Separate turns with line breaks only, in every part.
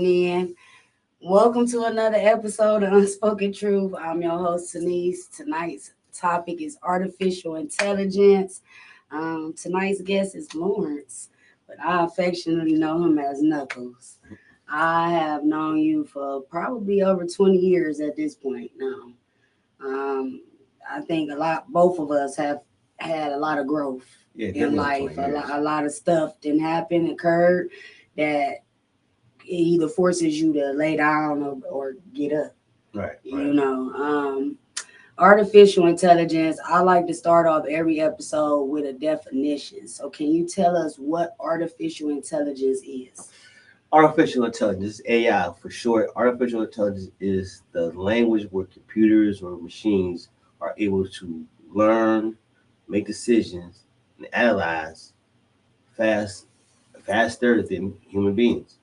in. Welcome to another episode of Unspoken Truth. I'm your host, Denise. Tonight's topic is artificial intelligence. Tonight's guest is Lawerence, but I affectionately know him as Knuckles. I have known you for probably over 20 years at this point now. Um, I think both of us have had a lot of growth
Yeah,
in
definitely over
life.
20 years.
A lot of stuff didn't happen, occurred that it either forces you to lay down or get up.
Right,
You
right.
know, artificial intelligence. I like to start off every episode with a definition. So, can you tell us what artificial intelligence is?
Artificial intelligence, AI for short. Artificial intelligence is the language where computers or machines are able to learn, make decisions, and analyze fast, faster than human beings.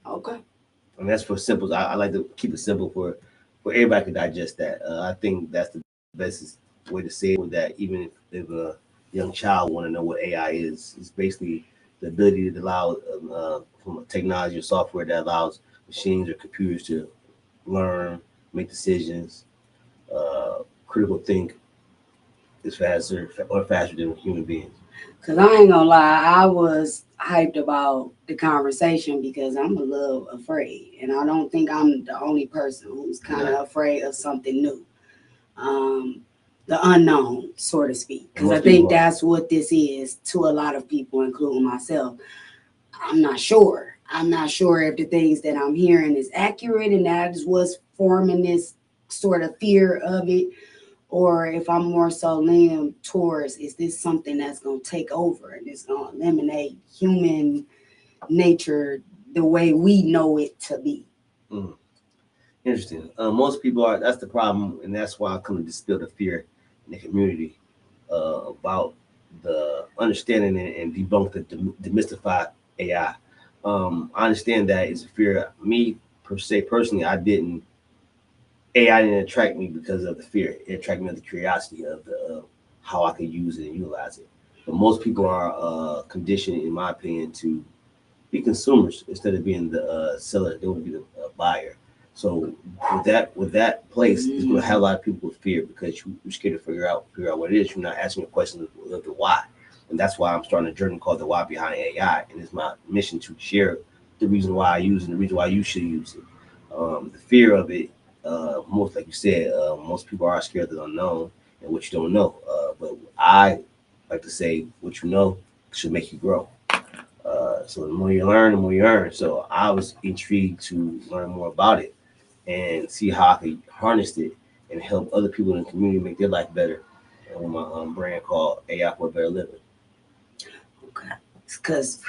Okay.
And that's for simple. I like to keep it simple for everybody to digest that. I think that's the best way to say it. With that, even if a young child want to know what AI is, it's basically the ability to allow from a technology or software that allows machines or computers to learn, make decisions, critical think is faster than human beings.
Cause I ain't gonna lie, I was hyped about the conversation because I'm a little afraid, and I don't think I'm the only person who's kind
Yeah.
of afraid of something new, um, the unknown, so to speak.
And
Because I
most people
think
are.
that's what this is to a lot of people, including myself. I'm not sure. I'm not sure if the things that I'm hearing is accurate, and that is what's forming this sort of fear of it, or if I'm more so leaning towards, is this something that's going to take over and it's going to eliminate human nature the way we know it to be?
Mm. Interesting. Most people are. That's the problem, and that's why I come to dispel the fear in the community about the understanding and debunk the demystify AI. I understand that it's a fear. Me per se, personally, I didn't. AI didn't attract me because of the fear. It attracted me with the curiosity of the how I could use it and utilize it. But most people are conditioned, in my opinion, to be consumers instead of being the seller. They want to be the buyer. So with that place, it's going to have a lot of people with fear because you're scared to figure out what it is. You're not asking a question of the why, and that's why I'm starting a journey called the Why Behind AI, and it's my mission to share the reason why I use it and the reason why you should use it. The fear of it, most like you said, most people are scared of the unknown and what you don't know. But I like to say, what you know should make you grow. So the more you learn, the more you earn. So I was intrigued to learn more about it and see how I could harness it and help other people in the community make their life better. And with my brand called AI for a Better Living.
Okay. Because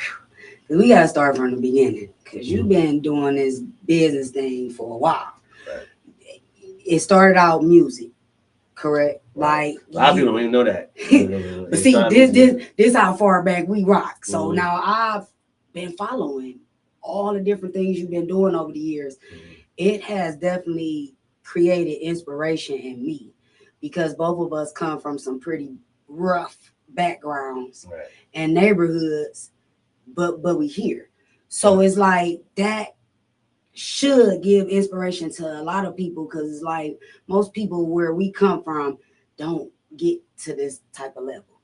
we got to start from the beginning because you've
Mhm.
been doing this business thing for a while.
Right.
It started out music, correct?
Right.
Like
A lot of people
you.
don't even know that.
But
They
see,
started music.
this how far back we rock. So
Mhm.
now I've been following all the different things you've been doing over the years.
Mhm.
It has definitely created inspiration in me because both of us come from some pretty rough backgrounds
Right.
and neighborhoods, but we here. So
Right.
it's like that should give inspiration to a lot of people because it's like most people where we come from don't get to this type of level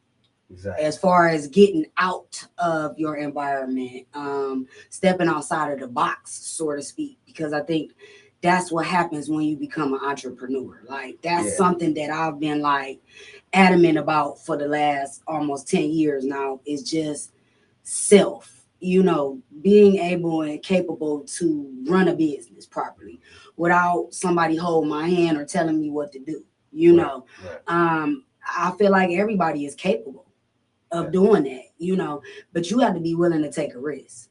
Exactly.
as far as getting out of your environment, stepping outside of the box, so to speak, because I think that's what happens when you become an entrepreneur. Like that's
Yeah.
something that I've been like adamant about for the last almost 10 years now is just self, being able and capable to run a business properly without somebody holding my hand or telling me what to do, you
Right.
know.
Right.
I feel like everybody is capable
Yeah.
of doing that, but you have to be willing to take a risk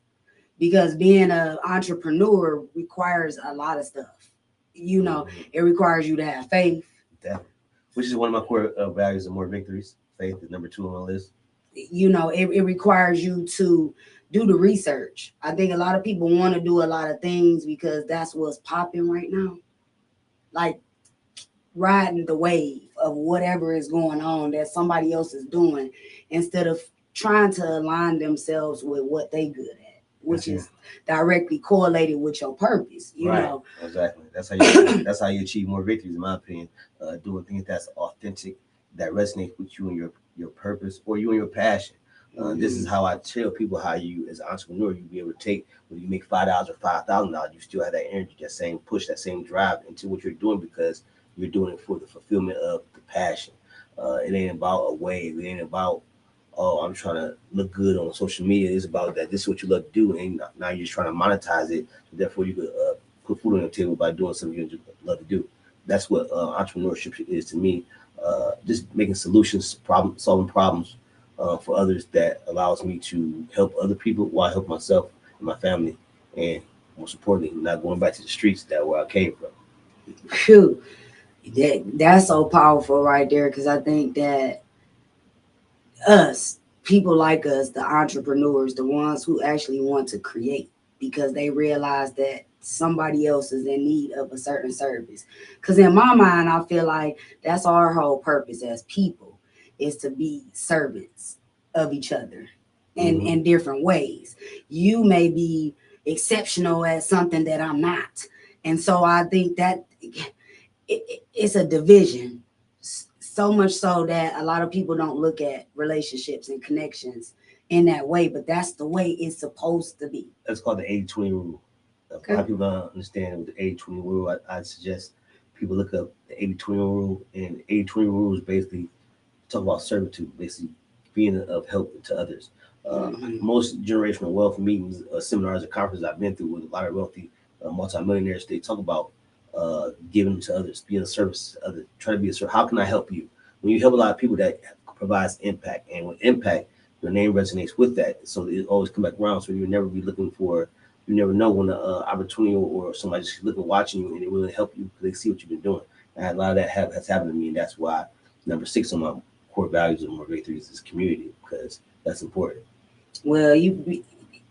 because being an entrepreneur requires a lot of stuff.
Mhm.
It requires you to have faith.
Definitely. Which is one of my core values of more victories. Faith is number 2 on my list.
It requires you to do the research. I think a lot of people want to do a lot of things because that's what's popping right now. Like riding the wave of whatever is going on that somebody else is doing instead of trying to align themselves with what they good at. which is directly correlated with your purpose. You
Right.
know,
Exactly. That's how you achieve more victories, in my opinion. Doing things that's authentic, that resonates with you and your purpose or you and your passion. This is how I tell people how you, as an entrepreneur, you be able to take when you make $5 or $5,000, you still have that energy, that same push, that same drive into what you're doing because you're doing it for the fulfillment of the passion. It ain't about a wave. It ain't about, oh, I'm trying to look good on social media. It's about that this is what you love to do, and now you're just trying to monetize it. So therefore, you could put food on the table by doing something you love to do. That's what entrepreneurship is to me. Just making solutions, solving problems for others that allows me to help other people while I help myself and my family, and most importantly, not going back to the streets that where I came from.
phew, that's so powerful right there because I think that us, people like us, the entrepreneurs, the ones who actually want to create because they realize that somebody else is in need of a certain service. Because in my mind, I feel like that's our whole purpose as people is to be servants of each other
Mm-hmm.
in different ways. You may be exceptional at something that I'm not. And so I think that it's a division, so much so that a lot of people don't look at relationships and connections in that way, but that's the way it's supposed to be.
That's called the 80-20 rule. A lot
Okay.
of people don't understand the 80-20 rule. I suggest people look up the 80-20 rule, and 80-20 rule is basically talk about servitude, basically being of help to others. Most generational wealth meetings, seminars, and conferences I've been through with a lot of wealthy multimillionaires, they talk about giving to others, being a service to others, trying to be a service. How can I help you? When you help a lot of people, that provides impact, and with impact, your name resonates with that, so it always come back around. So you'll never be looking for. You never know when an opportunity or somebody just looking, watching you, and they really help you because they see what you've been doing. And a lot of that has happened to me, and that's why number 6 on my core values of more victories is community, because that's important.
Well,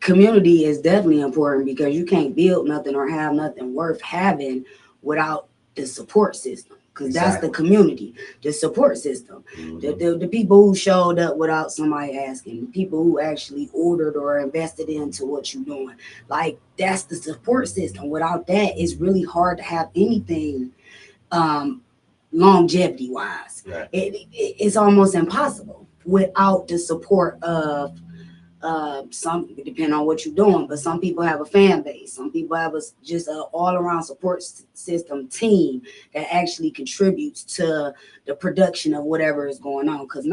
community is definitely important because you can't build nothing or have nothing worth having without the support system. Because that's the
Exactly.
community, the support system. The people who showed up without somebody asking, the people who actually ordered or invested into what you're doing. Like, that's the support system. Without that, it's really hard to have anything um, longevity wise.
Right.
It's almost impossible without the support of some, depending on what you're doing, but some people have a fan base, some people have just a all-around support system team that actually contributes to the production of whatever is going on. Because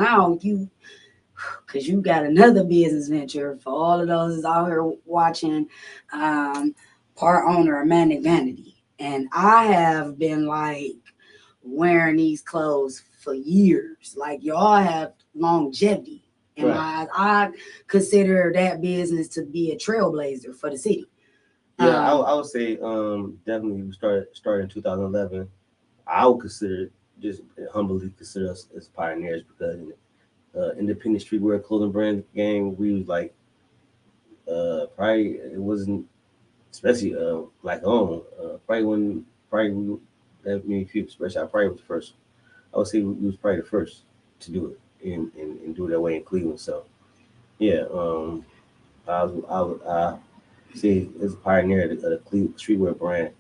you got another business venture for all of those out here watching, um part owner of Manic Vanity, and I have been like wearing these clothes for years. Like, y'all have longevity in
Right.
my eyes. I consider that business to be a trailblazer for the city.
Yeah, I,
Um,
I would say definitely we started in 2011. I would consider, just humbly consider us as pioneers, because in the independent streetwear clothing brand game, we was like probably it wasn't, especially black owned. Probably when probably we, that many people, especially I probably was the first. I would say we was probably the first to do it and do it that way in Cleveland. So yeah, I see as a pioneer of the Cleveland streetwear brand,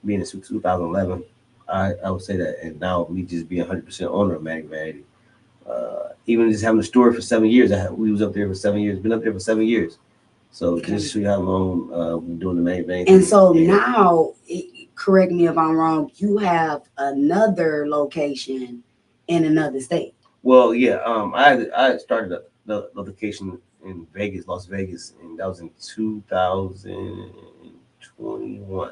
being in 2011. I would say that, and now me just being 100% owner of Manic Vanity. Even just having a store for 7 years, we was up there for 7 years. Been up there for 7 years. So
okay.
just to show you how long we're doing the Manic Vanity
And
thing.
so now, correct me if I'm wrong, you have another location in another state.
Well, yeah, I started the location in Vegas, Las Vegas, and that was in 2021.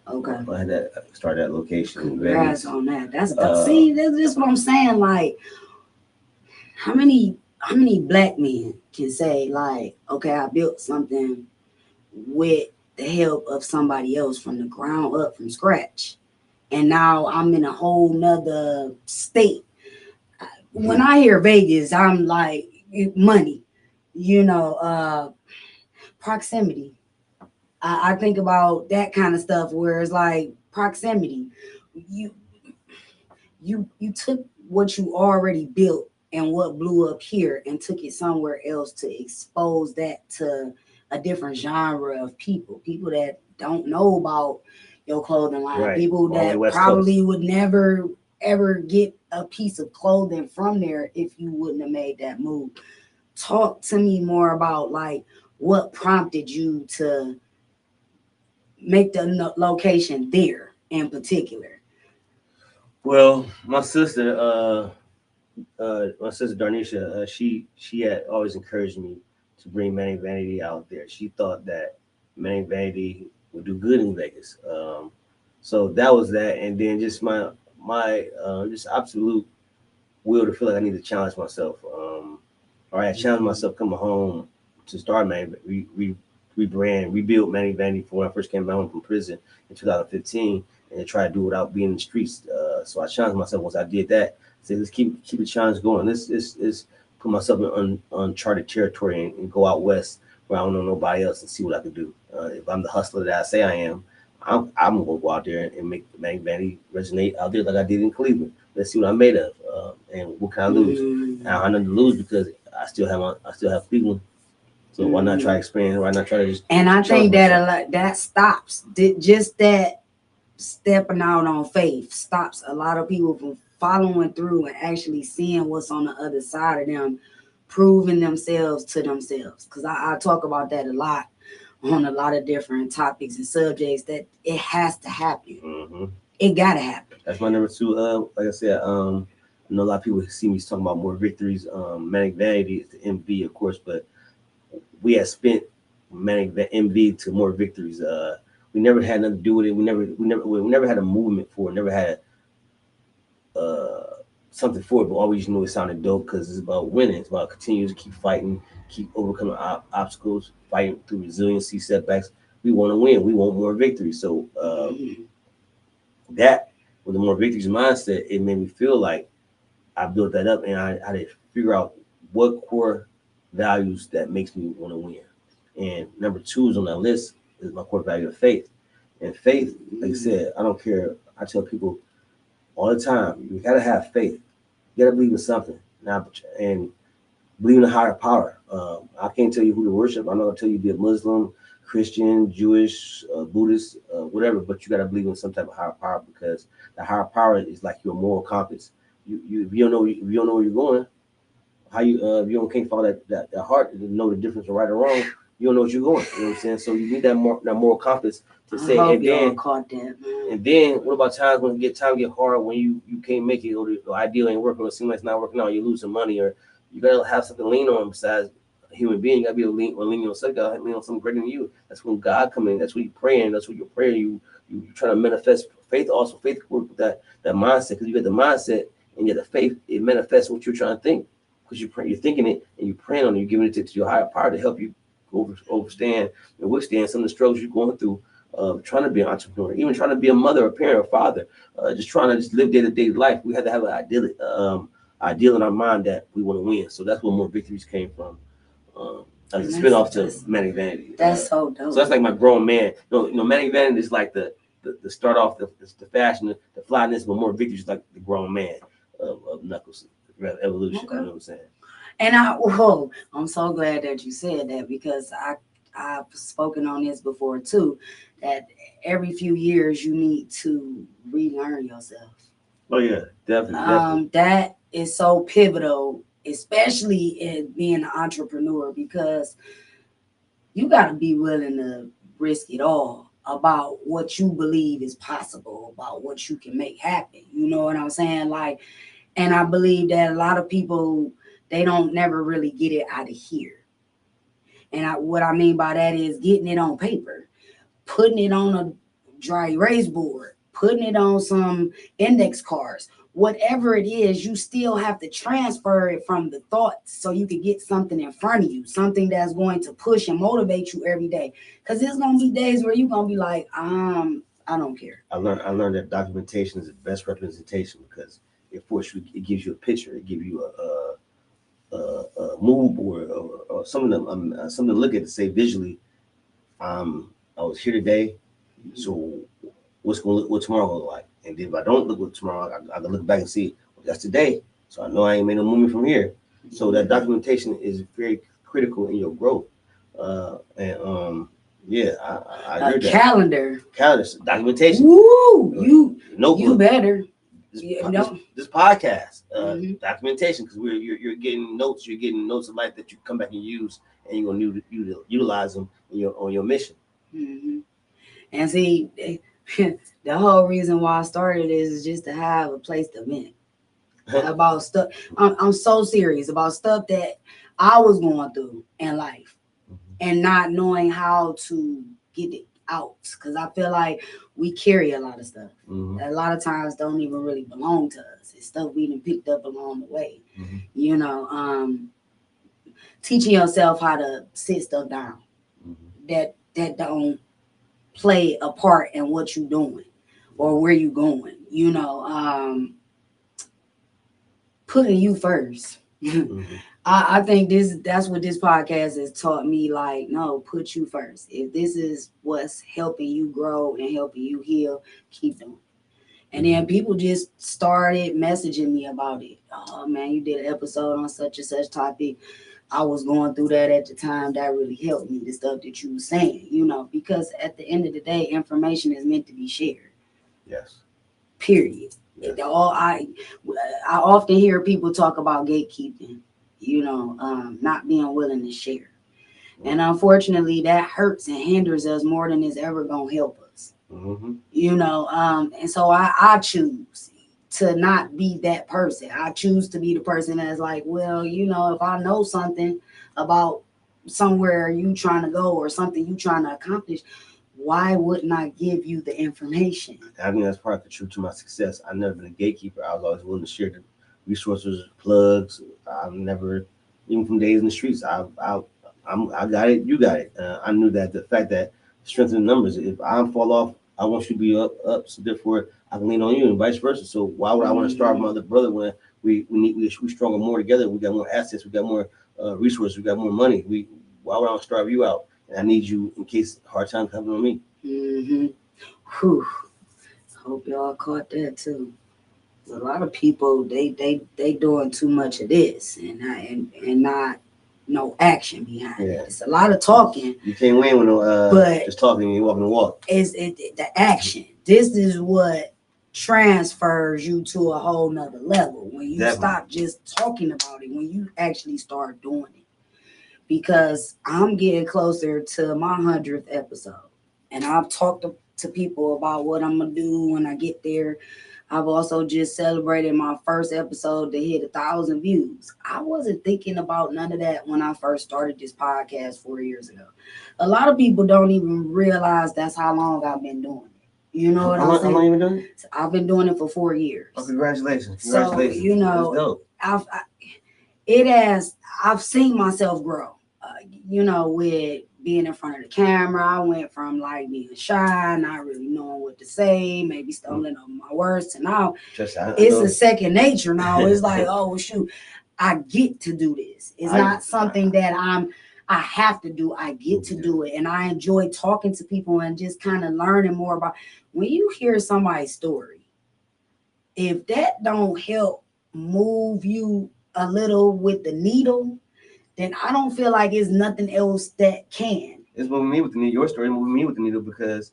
Okay.
I had that started that location in
Congrats
Vegas.
on that.
Uh,
See, that's what I'm saying. Like, how many black men can say, like, okay, I built something with the help of somebody else from the ground up, from scratch, and now I'm in a whole nother state. When I hear Vegas, I'm like, money, you know, proximity. I think about that kind of stuff where it's like proximity. You you took what you already built and what blew up here and took it somewhere else to expose that to a different genre of people that don't know about your clothing line,
Right.
people
All the way
that
West Coast.
probably would never ever get a piece of clothing from there if you wouldn't have made that move. Talk to me more about like what prompted you to make the location there in particular.
Well, my sister Darnisha, she had always encouraged me to bring Manning Vanity out there. She thought that Manning Vanity would do good in Vegas. So that was that, and then just my just absolute will to feel like I need to challenge myself. Or I challenged myself coming home to start Manning. Rebuilt Manning Vanity for when I first came home from prison in 2015, and to try to do it without being in the streets. So I challenged myself once I did that. Say, let's keep the challenge going. Let's put myself in uncharted territory and go out west where I don't know nobody else and see what I can do. If I'm the hustler that I say I am, I'm gonna go out there and make the Manning Vanity resonate out there like I did in Cleveland. Let's see what I'm made of, and what can I lose? I don't have nothing to lose because I still have Cleveland. So why not try expand? Why not try to just?
And I
challenge
think that
myself?
a lot that stops just that stepping out on faith stops a lot of people from following through and actually seeing what's on the other side of them, proving themselves to themselves. Because I talk about that a lot on a lot of different topics and subjects that it has to happen.
Mm-hmm.
It gotta happen.
That's my number two. Like I said, I know a lot of people see me talking about more victories. Manic Vanity is the MV, of course, but we had spent Manic MV to more victories. We never had nothing to do with it. We never had a movement for it. Never had something for it. But always knew it sounded dope because it's about winning. It's about continuing to keep fighting, keep overcoming obstacles, fighting through resiliency, setbacks. We want to win. We want more victories. So that with the more victories mindset, it made me feel like I built that up, and I had to figure out what core values that makes me want to win. And number two is on that list is my core value of faith. And faith, like I said, I don't care. I tell people all the time, you gotta have faith. You gotta believe in something. Now, and believe in a higher power. I can't tell you who to worship. I'm not gonna tell you to be a Muslim, Christian, Jewish, Buddhist, whatever. But you gotta believe in some type of higher power because the higher power is like your moral compass. If you don't know where you're going, how you if you don't can't follow that heart to know the difference of right or wrong, you don't know what you're going. You know what I'm saying? So you need that moral compass to say.
I hope
And
y'all
then
caught that, man.
and then what about times when time get hard when you can't make it or the ideal ain't working or it seems like it's not working out, you're losing money or you gotta have something to lean on besides a human being. You gotta be able to lean on yourself, you gotta lean on something greater than you. That's when God come in, that's when you praying, that's when you're praying, you trying to manifest faith also. Faith work with that mindset because you got the mindset and you got the faith, it manifests what you're trying to think. Because you're thinking it and you're praying on it, you're giving it to your higher power to help you overstand and withstand some of the struggles you're going through trying to be an entrepreneur, even trying to be a mother, a parent, or father, just trying to just live day-to-day life. We had to have an ideal in our mind that we want to win. So that's where more victories came from. As a spin-off to Manic Vanity.
That's so dope.
So that's like my grown man. Manic Vanity is like the start off, the fashion, the flyness, but more victories like the grown man of Knuckles evolution. Okay. You know what I'm saying?
And I'm so glad that you said that because I've spoken on this before too, that every few years you need to relearn yourself.
Oh yeah, definitely.
That is so pivotal, especially in being an entrepreneur, because you got to be willing to risk it all about what you believe is possible, about what you can make happen. You know what I'm saying? Like, and I believe that a lot of people, they don't never really get it out of here. And what I mean by that is getting it on paper, putting it on a dry erase board, putting it on some index cards, whatever it is, you still have to transfer it from the thoughts so you can get something in front of you, something that's going to push and motivate you every day. Because there's going to be days where you're going to be like, I don't care.
I learned that documentation is the best representation because it forces you, it gives you a picture, it gives you a mood board or something to look at to say visually. I was here today, so what's tomorrow gonna look like? And then if I don't look at tomorrow, I can look back and see well, that's today. So I know I ain't made no movement from here. So that documentation is very critical in your growth. And yeah, I
A
agree with that.
calendar.
Calendar documentation.
Woo, you
Notebook.
better.
This
You
this,
know.
this podcast
Hmm.
documentation, because you're getting notes. You're getting notes of life that you come back and use, and you're gonna utilize them on your mission.
Hmm. And see, the whole reason why I started is just to have a place to vent about stuff. I'm so serious about stuff that I was going through in life and not knowing how to get it out. Because I feel like we carry a lot of stuff.
Mm-hmm.
A lot of times don't even really belong to us. It's stuff we done picked up along the way.
Mm-hmm.
You know, teaching yourself how to sit stuff down
Mm-hmm.
that don't play a part in what you're doing or where you going. You know, putting you first.
Mm-hmm.
I think that's what this podcast has taught me. Like, no, put you first. If this is what's helping you grow and helping you heal, keep doing it. And then people just started messaging me about it. Oh man, you did an episode on such and such topic. I was going through that at the time. That really helped me. The stuff that you were saying, because at the end of the day, information is meant to be shared.
Yes.
Period.
Yes.
I often hear people talk about gatekeeping, not being willing to share. And unfortunately, that hurts and hinders us more than it's ever going to help us.
Mm-hmm.
And so I choose to not be that person. I choose to be the person that's like, well, if I know something about somewhere you trying to go or something you trying to accomplish, why wouldn't I give you the information?
I think that's part of the truth to my success. I've never been a gatekeeper. I was always willing to share the resources, plugs. I've never, even from days in the streets, I got it. You got it. I knew that the fact that strength in numbers. If I fall off, I want you to be up. So therefore, I can lean on you, and vice versa. So why would I want to starve my other brother when we stronger more together? We got more assets. We got more resources. We got more money. Why would I want to starve you out? And I need you in case hard times come on me.
Mm-hmm. Whew. Hope y'all caught that too. A lot of people they doing too much of this and not no action behind it. It's a lot of talking.
You can't win with no
but
just talking. You walking the walk.
It's the action. This is what transfers you to a whole nother level when you stop just talking about it. When you actually start doing it. Because I'm getting closer to my 100th episode, and I've talked to people about what I'm gonna do when I get there. I've also just celebrated my first episode to hit 1,000 views. I wasn't thinking about none of that when I first started this podcast 4 years ago. A lot of people don't even realize that's how long I've been doing it. You know what I'm saying?
How long you been doing it?
I've been doing it for 4 years.
Oh, congratulations!
So I've seen myself grow. With being in front of the camera, I went from like being shy, not really knowing what to say, maybe stumbling over my words, to now it's a second nature. Now it's like, oh shoot, I get to do this. It's not something that I have to do. I get to do it, and I enjoy talking to people and just kind of learning more about. When you hear somebody's story, if that don't help move you a little with the needle, then I don't feel like it's nothing else that can.
It's moving me with the needle. Your story moving me with the needle because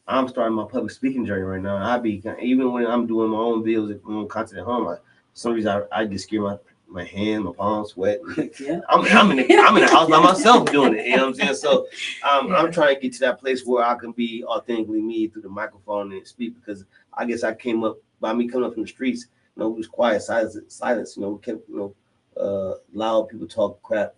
I'm starting my public speaking journey right now. Even when I'm doing my own videos, my own content at home, for some reason I get scared. My hand, my palms sweat. Yeah. I'm in the house by myself doing it. You know what I'm saying? So I'm trying to get to that place where I can be authentically me through the microphone and speak, because I guess I came up by me coming up from the streets. It was quiet silence. We kept loud people talk crap.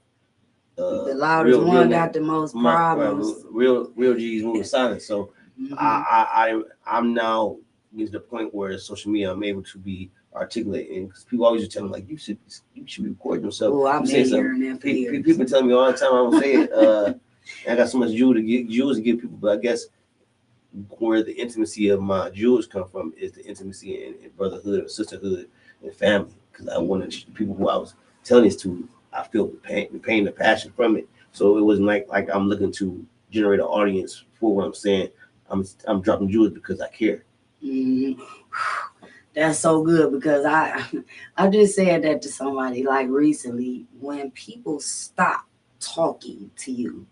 The loudest one got the most problems.
Real G's moving silent. So I'm now getting to the point where social media I'm able to be articulate, and because people always just tell me like you should be recording yourself.
Oh, I've been hearing that for years.
People tell me all the time I don't say it. I got so much jewels to give people, but I guess where the intimacy of my jewels come from is the intimacy in brotherhood, or sisterhood, and family. Because I wanted the people who I was telling this to, I feel the pain, the passion from it. So it wasn't like I'm looking to generate an audience for what I'm saying. I'm dropping jewels because I care.
Mm-hmm. That's so good, because I just said that to somebody like recently. When people stop talking to you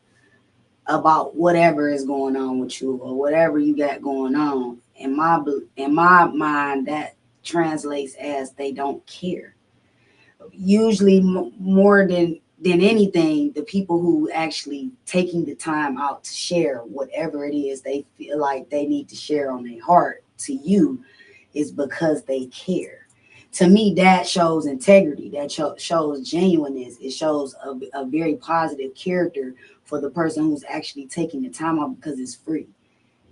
about whatever is going on with you or whatever you got going on. In my mind, that translates as they don't care. Usually, more than anything, the people who actually taking the time out to share whatever it is they feel like they need to share on their heart to you is because they care. To me, that shows integrity. That shows genuineness. It shows a very positive character for the person who's actually taking the time out because it's free.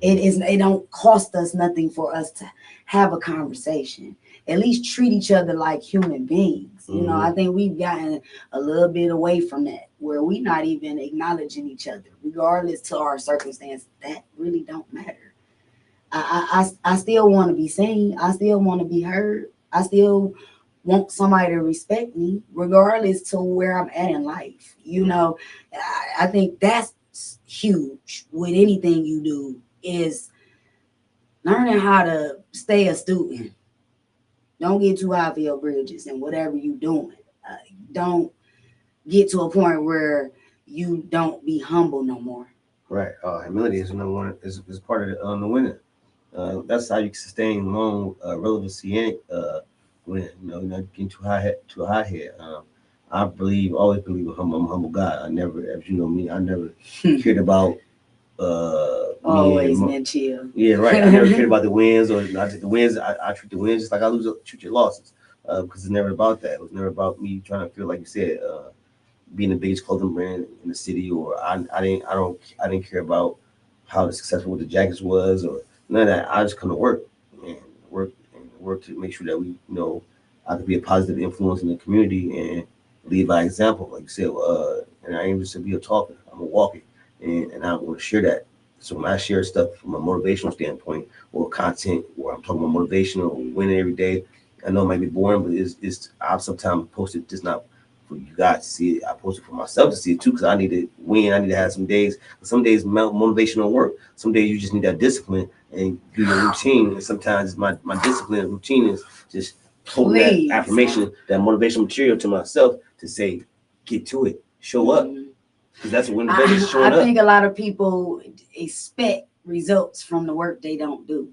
It don't cost us nothing for us to have a conversation. At least treat each other like human beings. You know, I think we've gotten a little bit away from that, where we not even acknowledging each other, regardless to our circumstance. That really don't matter. I still want to be seen. I still want to be heard. I still want somebody to respect me, regardless to where I'm at in life. You know, I think that's huge with anything you do is learning how to stay a student. Don't get too high for your bridges and whatever you doing. Don't get to a point where you don't be humble no more.
Right. Humility is number one. Is part of the winning. That's how you sustain long relevancy and when not getting too high here. I always believe I'm a humble guy. I never, as you know me, I never cared about
always been chill.
Yeah, right. I never cared about the wins or not the wins. I treat the wins just like I treat your losses because it's never about that. It was never about me trying to feel like you said. Being the biggest clothing brand in the city, or I didn't care about how successful the jackets was, or none of that. I just come to and work to make sure that I could be a positive influence in the community and lead by example, like you said. And I aim just to be a talker. I'm a walker, and I want to share that. So when I share stuff from a motivational standpoint or content, where I'm talking about motivational, winning every day, I know it might be boring, but it's I sometimes post it just not for you guys to see it. I post it for myself to see it too, because I need to win. I need to have some days. Some days motivational work. Some days you just need that discipline and do your routine. And sometimes my discipline and routine is just putting that affirmation, that motivational material to myself to say, get to it, show up. Because that's when is showing up.
I think a lot of people expect results from the work they don't do.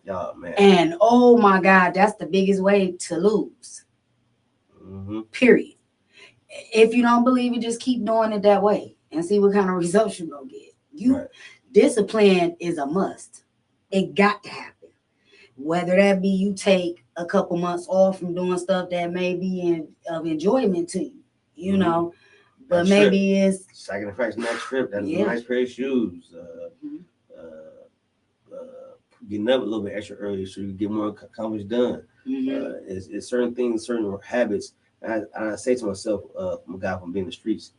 Oh, man.
And oh my God, that's the biggest way to lose. Period. If you don't believe it, just keep doing it that way and see what kind of results you're gonna get. Discipline is a must. It got to happen. Whether that be you take a couple months off from doing stuff that may be of enjoyment to you, you know, but that maybe trip. It's
sacrifice next trip. That's a nice pair of shoes. Getting up a little bit extra early so you get more accomplished done. It's certain things, certain habits. And I say to myself, I'm a guy from being in the streets,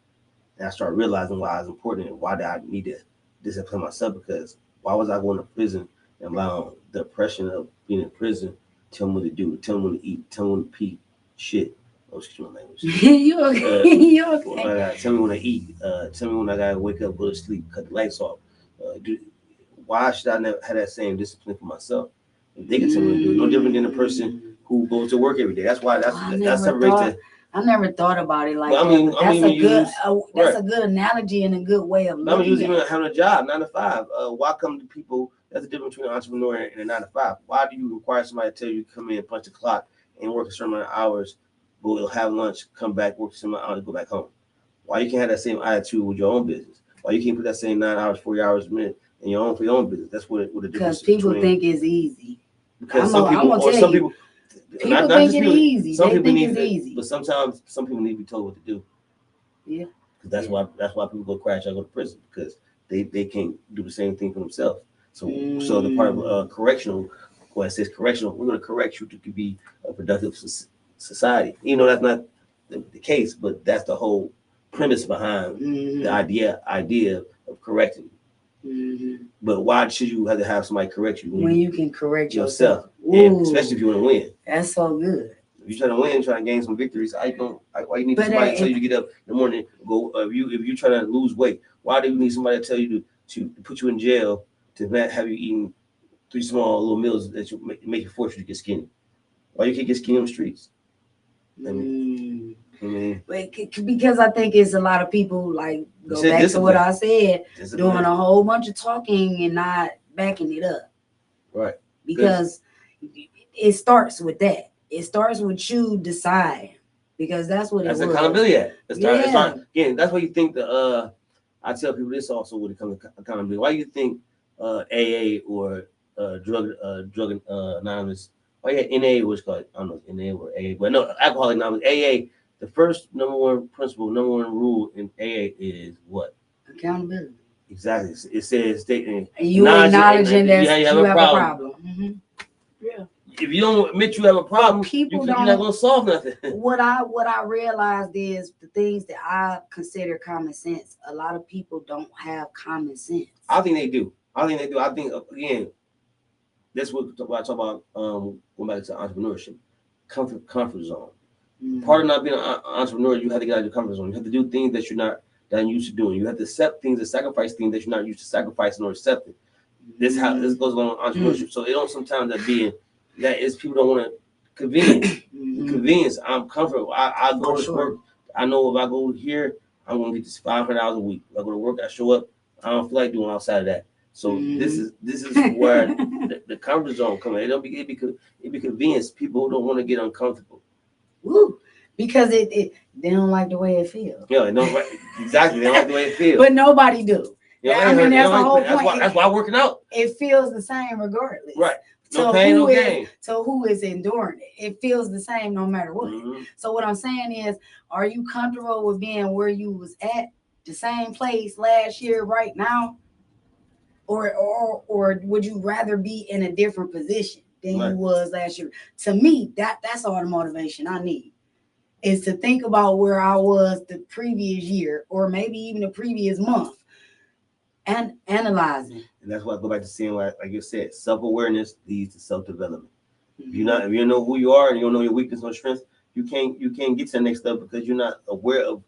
and I start realizing why it's important and why did I need to discipline myself, because why was I going to prison and allowing the oppression of being in prison tell me what to do, tell me when to eat, tell me when to pee, shit. Oh, excuse my language.
You okay? You okay?
Tell me when to eat. Tell me when I gotta wake up, go to sleep, cut the lights off. Why should I never have that same discipline for myself? If they can tell me to do it, no different than a person who goes to work every day. That's why that separates.
I never thought about it like that. That's a good analogy and a good way of looking.
I'm using having a job, 9 to 5. Why come to people? That's the difference between an entrepreneur and a 9 to 5. Why do you require somebody to tell you to come in, punch the clock, and work a certain amount of hours, go have lunch, come back, work a certain amount of hours, go back home? Why you can't have that same attitude with your own business? Why you can't put that same 9 hours, 40 hours a minute in for your own business? That's what the difference.
Because people think it's easy.
Because some people
think it's easy.
Some people
think it's easy.
But sometimes some people need to be told what to do.
Yeah.
Because that's why people go crash or go to prison, because they can't do the same thing for themselves. So the part of correctional, when it says correctional, we're going to correct you to be a productive society. That's not the case, but that's the whole premise behind the idea of correcting. But why should you have to have somebody correct you
when you can correct
yourself? And especially if you want to win.
That's so good.
If you're trying to win, trying to gain some victories, why you need somebody to tell you to get up in the morning and go? If you're trying to lose weight, why do you need somebody to tell you to put you in jail to not have you eating 3 small little meals that you make you force you to get skinny? Why you can't get skinny on the streets? I mean,
Because I think it's a lot of people like
you
go
said
back to what
discipline.
I said, doing
Discipline.
a whole bunch of talking and not backing it up.
Right.
Because it starts with that. It starts with you decide because that's what it
That's
was.
accountability at. It
Yeah.
start again. That's why you think the I tell people this also when it comes to accountability. Why you think AA or drug anonymous? Why you NA was called I don't know if NA or AA, but no alcoholic anonymous AA. The first number one principle, number one rule in AA is what?
Accountability.
Exactly. It says stating
And you acknowledging that
you
you
have a
have a
problem.
problem. Mm-hmm. Yeah.
If you don't admit you have a problem,
People
you're not gonna solve nothing.
What I realized is the things that I consider common sense. A lot of people don't have common sense.
I think they do. I think again, that's what I talk about. Going back to entrepreneurship, comfort zone.
Mm-hmm.
Part of not being an entrepreneur, you have to get out of your comfort zone. You have to do things that you're not used to doing. You have to accept things and sacrifice things that you're not used to sacrificing or accepting. This goes along with entrepreneurship. So it don't sometimes that is people don't want to convenience. Convenience. I'm comfortable. I go to work. I know if I go here, I'm gonna get this $500 a week. If I go to work, I show up. I don't feel like doing outside of that. So this is where the comfort zone comes in. It be convenience. People don't want to get uncomfortable.
Woo. Because they don't like the way it feels.
Yeah, no, exactly. They don't like the way it feels.
But nobody do. I mean, that's the whole point.
That's why working out.
It feels the same regardless.
Right. No pain, no gain.
So who is enduring it? It feels the same no matter what.
Mm-hmm.
So what I'm saying is, are you comfortable with being where you was at the same place last year right now? Or would you rather be in a different position than you was last year? To me, that's all the motivation I need. Is to think about where I was the previous year or maybe even the previous month and analyzing.
And that's why I go back to seeing like you said, self-awareness leads to self-development. Mm-hmm. If you don't know who you are and you don't know your weakness or strengths, you can't get to the next step because you're not aware of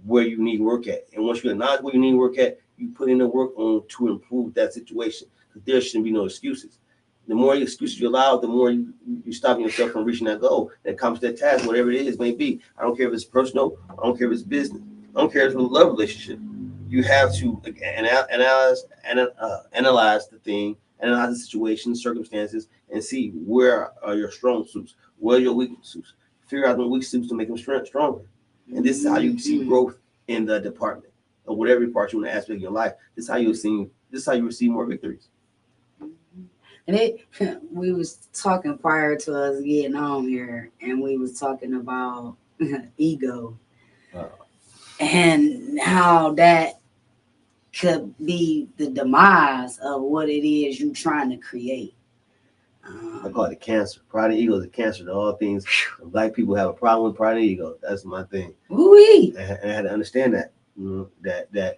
where you need work at. And once you acknowledge where you need work at, you put in the work on to improve that situation. Because there shouldn't be no excuses. The more excuses you allow, the more you stop yourself from reaching that goal, that accomplish that task, whatever it is may be. I don't care if it's personal. I don't care if it's business. I don't care if it's a love relationship. You have to analyze the thing, analyze the situation, circumstances, and see where are your strong suits, where are your weak suits. Figure out the weak suits to make them stronger. And this is how you see growth in the department or whatever part you want to aspect of your life. This is how you receive more victories.
And we was talking prior to us getting on here, and we was talking about ego and how that could be the demise of what it is you trying to create.
I call it a cancer. Pride and ego is a cancer to all things. Black people have a problem with pride and ego. That's my thing.
Ooh-wee.
And I had to understand that. That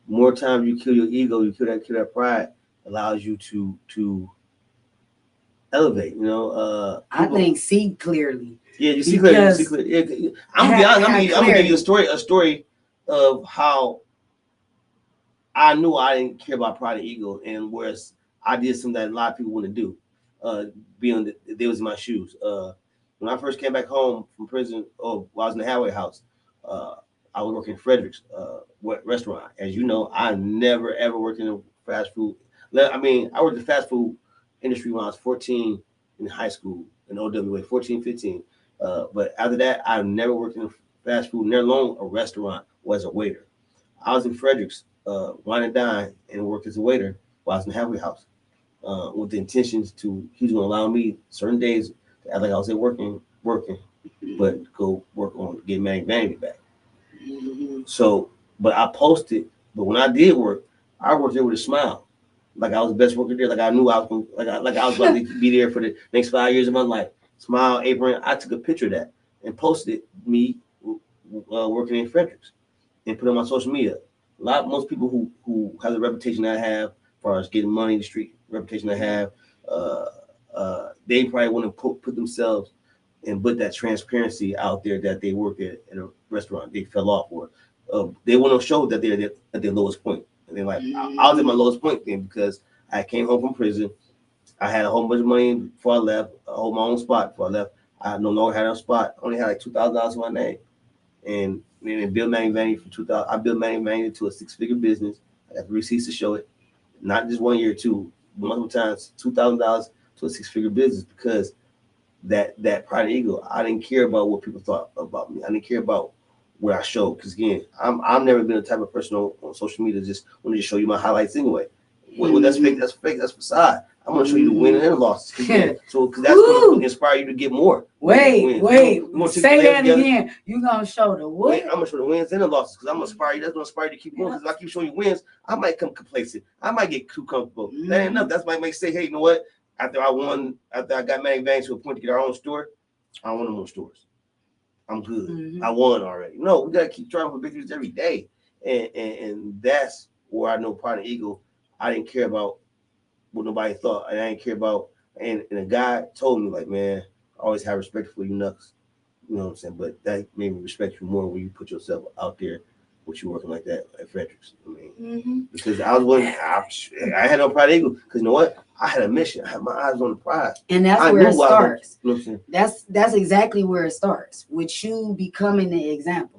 more times you kill your ego, you kill that pride, allows you to elevate.
I think see clearly.
Yeah, you see clearly. You see clearly. Yeah, I'm gonna be honest. I'm gonna give you a story of how I knew I didn't care about pride and ego, and whereas I did something that a lot of people wouldn't do. Being they was in my shoes. When I first came back home from prison, while I was in the halfway house, I was working in Frederick's restaurant. As you know, I never ever worked in a fast food. I mean, I worked in the fast food industry when I was 14 in high school in OWA, 14, 15. But after that, I never worked in fast food, never alone a restaurant or as a waiter. I was in Frederick's, wine and dine, and worked as a waiter while I was in the halfway house. With the intentions he was going to allow me certain days to act like I was there working, but go work on getting my vanity back. So, but I posted, but when I did work, I worked there with a smile. Like I was the best worker there. Like I knew I was going, like I was about to be there for the next 5 years of my life. Smile, apron. I took a picture of that and posted it, me working in Fredericks, and put it on my social media. Most people who have the reputation I have, as far as getting money in the street, reputation I have, they probably want to put themselves and put that transparency out there that they work at a restaurant. They fell off, or they want to show that they're at their lowest point. And they're like, I was at my lowest point then because I came home from prison. I had a whole bunch of money before I left. I hold my own spot before I left. I no longer had a spot. I only had like $2,000 in my name, and then build Manny Vanny from 2000. I built Manny Vanny into a 6-figure business. I got the receipts to show it. Not just 1 year, two, multiple times, $2,000 to a 6-figure business because that pride and ego. I didn't care about what people thought about me. I didn't care about what I showed because again, I've never been the type of person on social media just want to just show you my highlights anyway. Well, that's fake. That's fake. That's facade. I'm gonna show you the win and the losses. Again, so because that's gonna inspire you to get more.
Wait, say that again. You gonna show the what?
I'm gonna show the wins and the losses because I'm gonna inspire you. That's gonna inspire you to keep going. Because if I keep showing you wins, I might come complacent. I might get too comfortable. That ain't enough. That's why I might say, hey, you know what? After I got Manny Banks to a point to get our own store, I don't want no more stores. I'm good. I won already. No, we gotta keep trying for victories every day, and that's where I know pride and ego. I didn't care about what nobody thought, and I didn't care about. And a guy told me like, man, I always have respect for you knucks. You know what I'm saying? But that made me respect you more when you put yourself out there, with you working like that at Fredericks. I mean, because I was one, I had no pride and ego. Because you know what? I had a mission. I had my eyes on the prize,
and that's where it starts. You know what I'm saying? That's exactly where it starts with you becoming the example.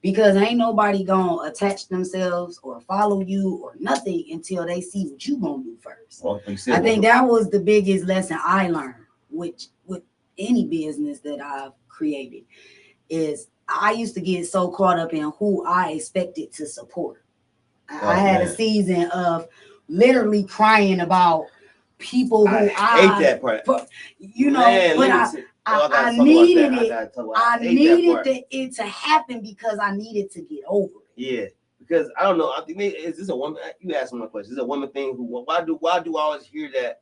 Because ain't nobody gonna attach themselves or follow you or nothing until they see what you gonna do first. Well, I think that was the biggest lesson I learned with any business that I've created. Is I used to get so caught up in who I expected to support. I had a season of literally crying about people who I
hate that part.
You know, man, but I needed it. I needed it to happen because I needed to get over it.
Yeah, because I don't know. I think is this a woman? You asked me my question. Is this a woman thing? Why do I always hear that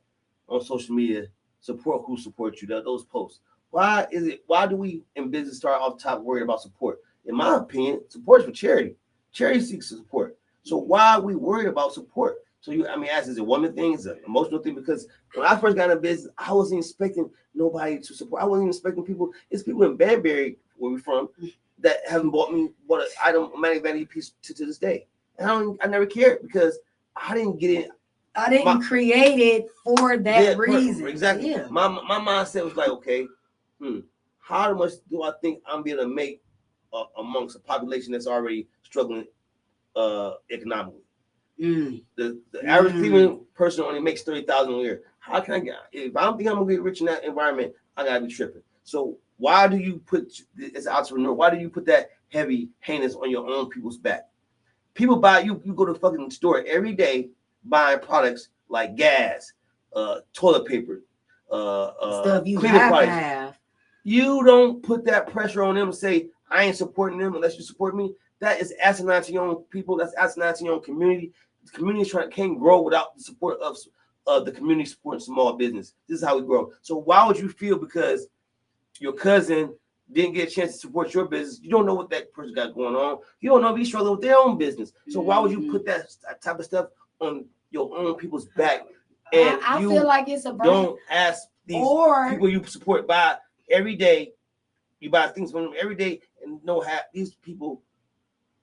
on social media? Support who supports you. Those posts. Why is it? Why do we in business start off top worried about support? In my opinion, support is for charity. Charity seeks support. So why are we worried about support? So ask, is it a woman thing? Is it an emotional thing? Because when I first got into business, I wasn't expecting nobody to support. I wasn't even expecting people. It's people in Banbury, where we're from, that haven't bought an item, a Manny Vanity piece to this day. And I never cared because I didn't get it.
I didn't create it for that reason.
Exactly. Yeah. My mindset was like, okay, how much do I think I'm going to make amongst a population that's already struggling economically? The average Cleveland person only makes $30,000 a year. How can I get? If I don't think I'm gonna get rich in that environment, I gotta be tripping. So why do you put, as an entrepreneur, why do you put that heavy heinous on your own people's back? People buy you go to the fucking store every day buying products like gas, toilet paper,
stuff you have to have.
You don't put that pressure on them and say, I ain't supporting them unless you support me. That is asinine to your own people. That's asinine to your own community. The community can't grow without the support of the community supporting small business. This is how we grow. So why would you feel because your cousin didn't get a chance to support your business? You don't know what that person got going on. You don't know if he's struggling with their own business. So why would you put that type of stuff on your own people's back? And
I feel like it's a
don't ask these people you support by every day. You buy things from them every day and know how these people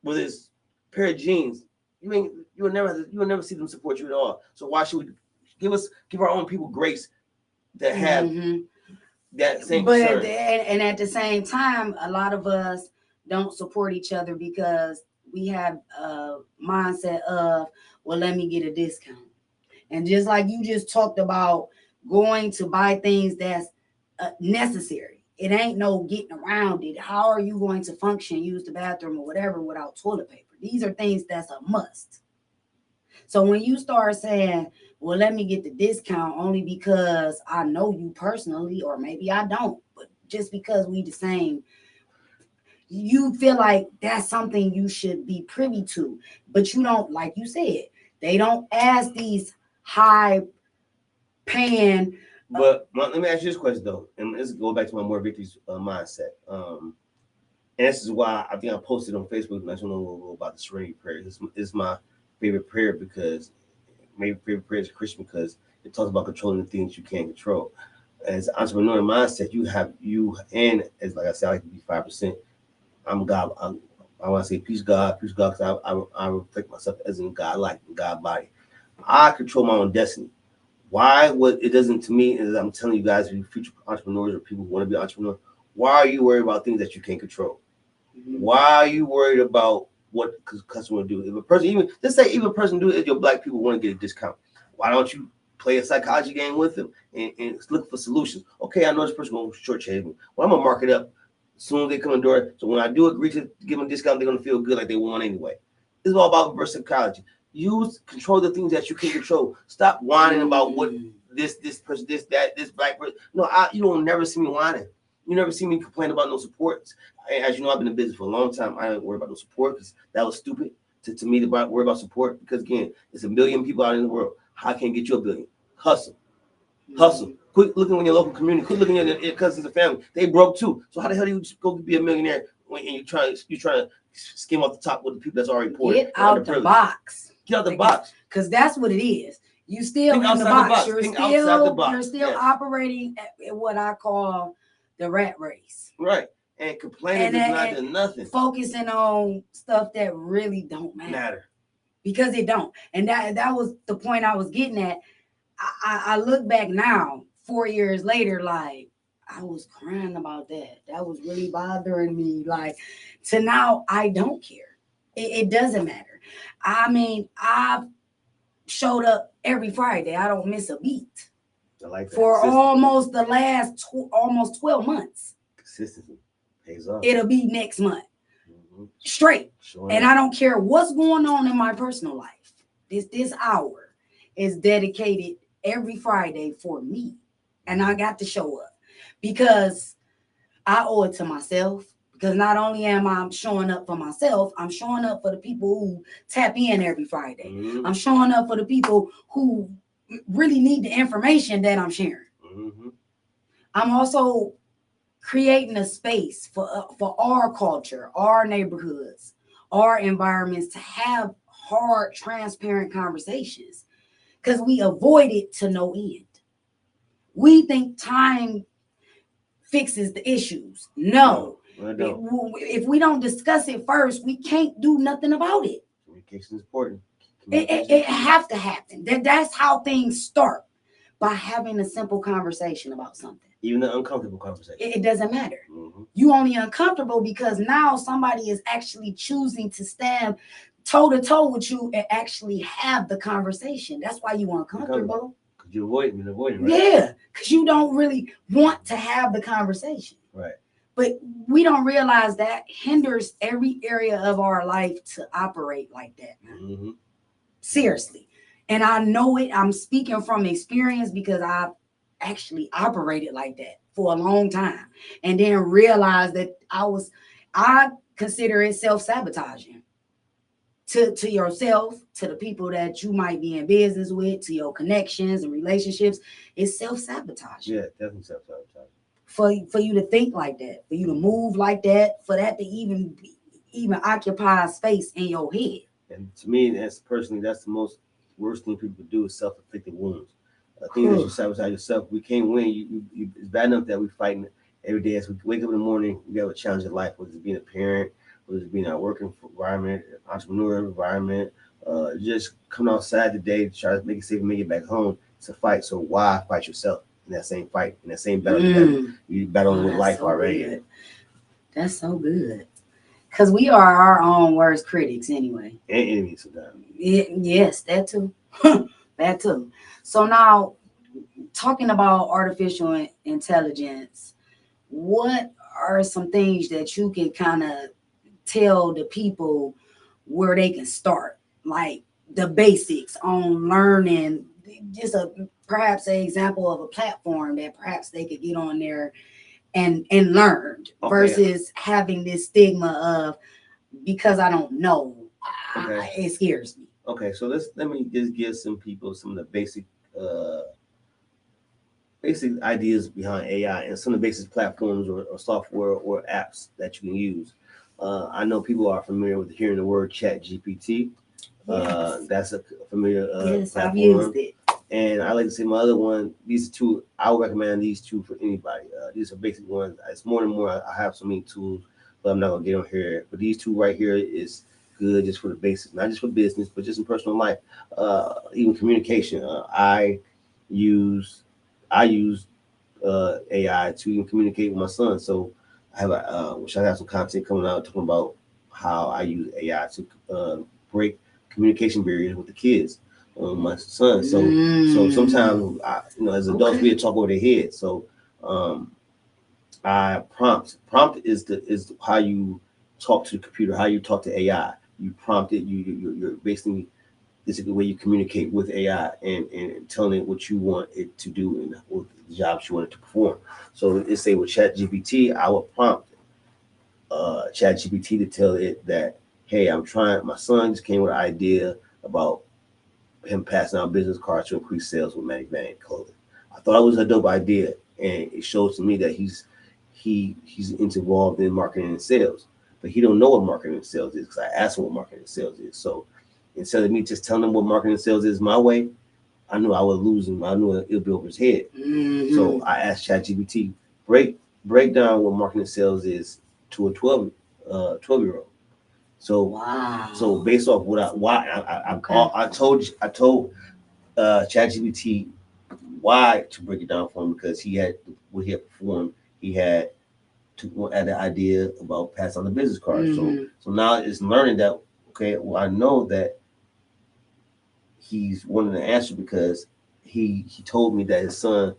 with this pair of jeans, you will never see them support you at all. So why should we give our own people grace that have that same concern?
And at the same time, a lot of us don't support each other because we have a mindset of, well, let me get a discount. And just like you just talked about going to buy things that's necessary. It ain't no getting around it. How are you going to function, use the bathroom or whatever without toilet paper? These are things that's a must. So when you start saying, well, let me get the discount only because I know you personally, or maybe I don't, but just because we the same, you feel like that's something you should be privy to. But you don't, like you said, they don't ask these high paying.
But let me ask you this question though, and let's go back to my more victories mindset. And this is why I think I posted on Facebook and I know a little about the Serenity Prayer. This is my favorite prayer because maybe favorite prayer is Christian because it talks about controlling the things you can't control. As an entrepreneur mindset, and as like I said, I like to be 5%. I'm God. I want to say peace God, because I reflect myself as in God like God body. I control my own destiny. Why? What it doesn't to me is I'm telling you guys, you future entrepreneurs or people who want to be entrepreneurs, why are you worried about things that you can't control? Why are you worried about what customer do? If a person, even let's say even a person do it, your black people want to get a discount. Why don't you play a psychology game with them and look for solutions? Okay, I know this person going to shortchange me. Well, I'm gonna mark it up as soon as they come in the door. So when I do agree to give them a discount, they're gonna feel good like they want anyway. It's all about reverse psychology. Use control the things that you can control. Stop whining about what this person, this black person. No, you don't never see me whining. You never see me complain about no supports. As you know, I've been in business for a long time. I don't worry about no support because that was stupid to me to worry about support. Because again, there's a million people out in the world. How can I get you a billion? Hustle, hustle. Quit looking in your local community. Quit looking at your cousins and family. They broke too. So how the hell do you just go be a millionaire when you trying to skim off the top with the people that's already poor?
Get out the box.
Get out the box.
Because that's what it is. You still
Think
in the
outside
box.
the box.
You're still operating at what I call the rat race.
Right. And complaining does not do nothing.
Focusing on stuff that really don't matter. Because it don't. And that was the point I was getting at. I look back now, 4 years later, like I was crying about that. That was really bothering me. Like to now, I don't care. It doesn't matter. I mean, I've showed up every Friday. I don't miss a beat.
I like that.
For almost the last almost 12 months.
Consistency pays off.
It'll be next month. Straight. And I don't care what's going on in my personal life. This hour is dedicated every Friday for me. And I got to show up because I owe it to myself. Because not only am I showing up for myself, I'm showing up for the people who tap in every Friday. Mm-hmm. I'm showing up for the people who really need the information that I'm sharing. Mm-hmm. I'm also creating a space for our culture, our neighborhoods, our environments to have hard, transparent conversations because we avoid it to no end. We think time fixes the issues. No. If we don't discuss it first, we can't do nothing about it.
Communication is important.
It have to happen. That's how things start, by having a simple conversation about something.
Even an uncomfortable conversation.
It doesn't matter. Mm-hmm. You only uncomfortable because now somebody is actually choosing to stand toe to toe with you and actually have the conversation. That's why you uncomfortable.
Because you avoid it, right?
Yeah, because you don't really want to have the conversation.
Right.
But we don't realize that hinders every area of our life to operate like that. Mm-hmm. Seriously. And I know it. I'm speaking from experience because I've actually operated like that for a long time. And then realized that I consider it self-sabotaging to yourself, to the people that you might be in business with, to your connections and relationships. It's self-sabotaging.
Yeah, definitely self-sabotaging.
For you to think like that, for you to move like that, for that to even occupy space in your head.
And to me, that's the most worst thing people do is self-inflicted wounds. Things that you sabotage yourself. We can't win. It's bad enough that we're fighting every day as we wake up in the morning. We have a challenge in life, whether it's being a parent, whether it's being in our working environment, entrepreneur environment, just coming outside today to try to make it safe and make it back home. It's a fight. So why fight yourself in that same fight, in that same battle you battling with life already?
Good. That's so good. Because we are our own worst critics anyway.
And enemies sometimes.
Yes, that too. That too. So now, talking about artificial intelligence, what are some things that you can kind of tell the people where they can start? Like the basics on learning, just perhaps an example of a platform that perhaps they could get on there and learn versus having this stigma of, because I don't know, it scares me.
Okay, so let me just give some people some of the basic ideas behind AI and some of the basic platforms or software or apps that you can use. I know people are familiar with hearing the word Chat GPT. Yes. That's a familiar
yes,
platform.
I've used it.
And I like to say my other one, these two, I would recommend these two for anybody. These are basic ones. It's more and more. I have so many tools, but I'm not going to get on here. But these two right here is good just for the basics, not just for business, but just in personal life, even communication. I use I use AI to even communicate with my son. So I have which I have some content coming out talking about how I use AI to break communication barriers with the kids, my son. So sometimes as adults we talk over their head. So um, I prompt is how you talk to the computer, how you talk to AI. You prompt it. You're basically this is the way you communicate with AI and telling it what you want it to do and what the jobs you want it to perform. So let's say with ChatGPT, I would prompt ChatGPT to tell it that, hey, my son just came with an idea about him passing out business cards to increase sales with Manic Van clothing. I thought it was a dope idea, and it shows to me that he's involved in marketing and sales, but he don't know what marketing and sales is because I asked him what marketing and sales is. So instead of me just telling him what marketing and sales is my way, I knew I would lose him. I knew it'll be over his head. Mm-hmm. So I asked ChatGPT break down what marketing and sales is to a 12-year old. So wow. So based off I told ChatGPT why to break it down for him because he had what he had performed. He had the idea about passing on the business card. Mm-hmm. So now it's learning that okay, well I know that he's wanting to answer because he told me that his son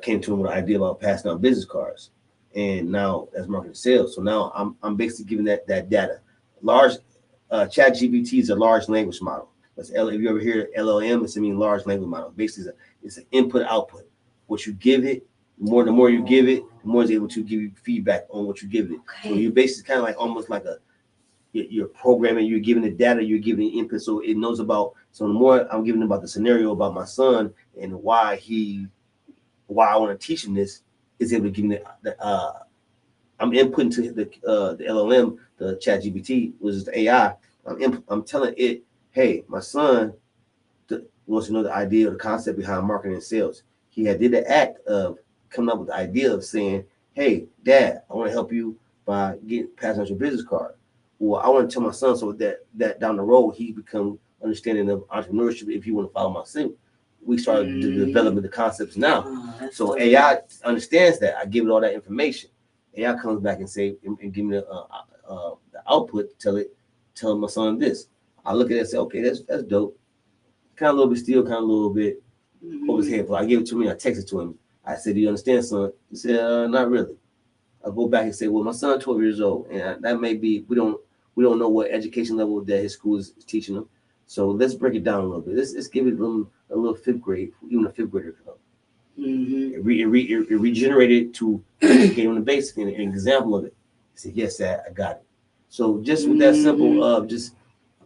came to him with an idea about passing out business cards, and now that's marketing sales. So now I'm basically giving that data. Large ChatGPT is a large language model. If you ever hear LLM, it's large language model. Basically, it's an input output. What you give it, the more you give it, the more it's able to give you feedback on what you give it. Okay. So you basically kind of like almost like you're programming, you're giving it data, you're giving it input, so it knows about. So the more I'm giving about the scenario about my son and why I want to teach him this, is able to give me I'm inputting to the LLM, the ChatGPT, which is the AI. I'm telling it, hey, my son wants to know the idea or the concept behind marketing and sales. He had did the act of coming up with the idea of saying, hey, Dad, I want to help you by passing out your business card. Well, I want to tell my son so that down the road he become understanding of entrepreneurship if he want to follow my suit. We started developing the concepts now. So AI understands that. I give it all that information. AI comes back and say and give me the output to tell my son this. I look at it and say, okay, that's dope. Kind of a little bit still, kind of a little bit over his head. But I give it to me. I text it to him. I said, do you understand, son? He said, not really. I go back and say, well, my son's 12 years old, and that may be we don't know what education level that his school is teaching him. So let's break it down a little bit. Let's give it a little fifth grade, even a fifth grader can help. Mm-hmm. It regenerated to give him the basic an example of it. He said, yes, Dad, I got it. So just with that simple of just,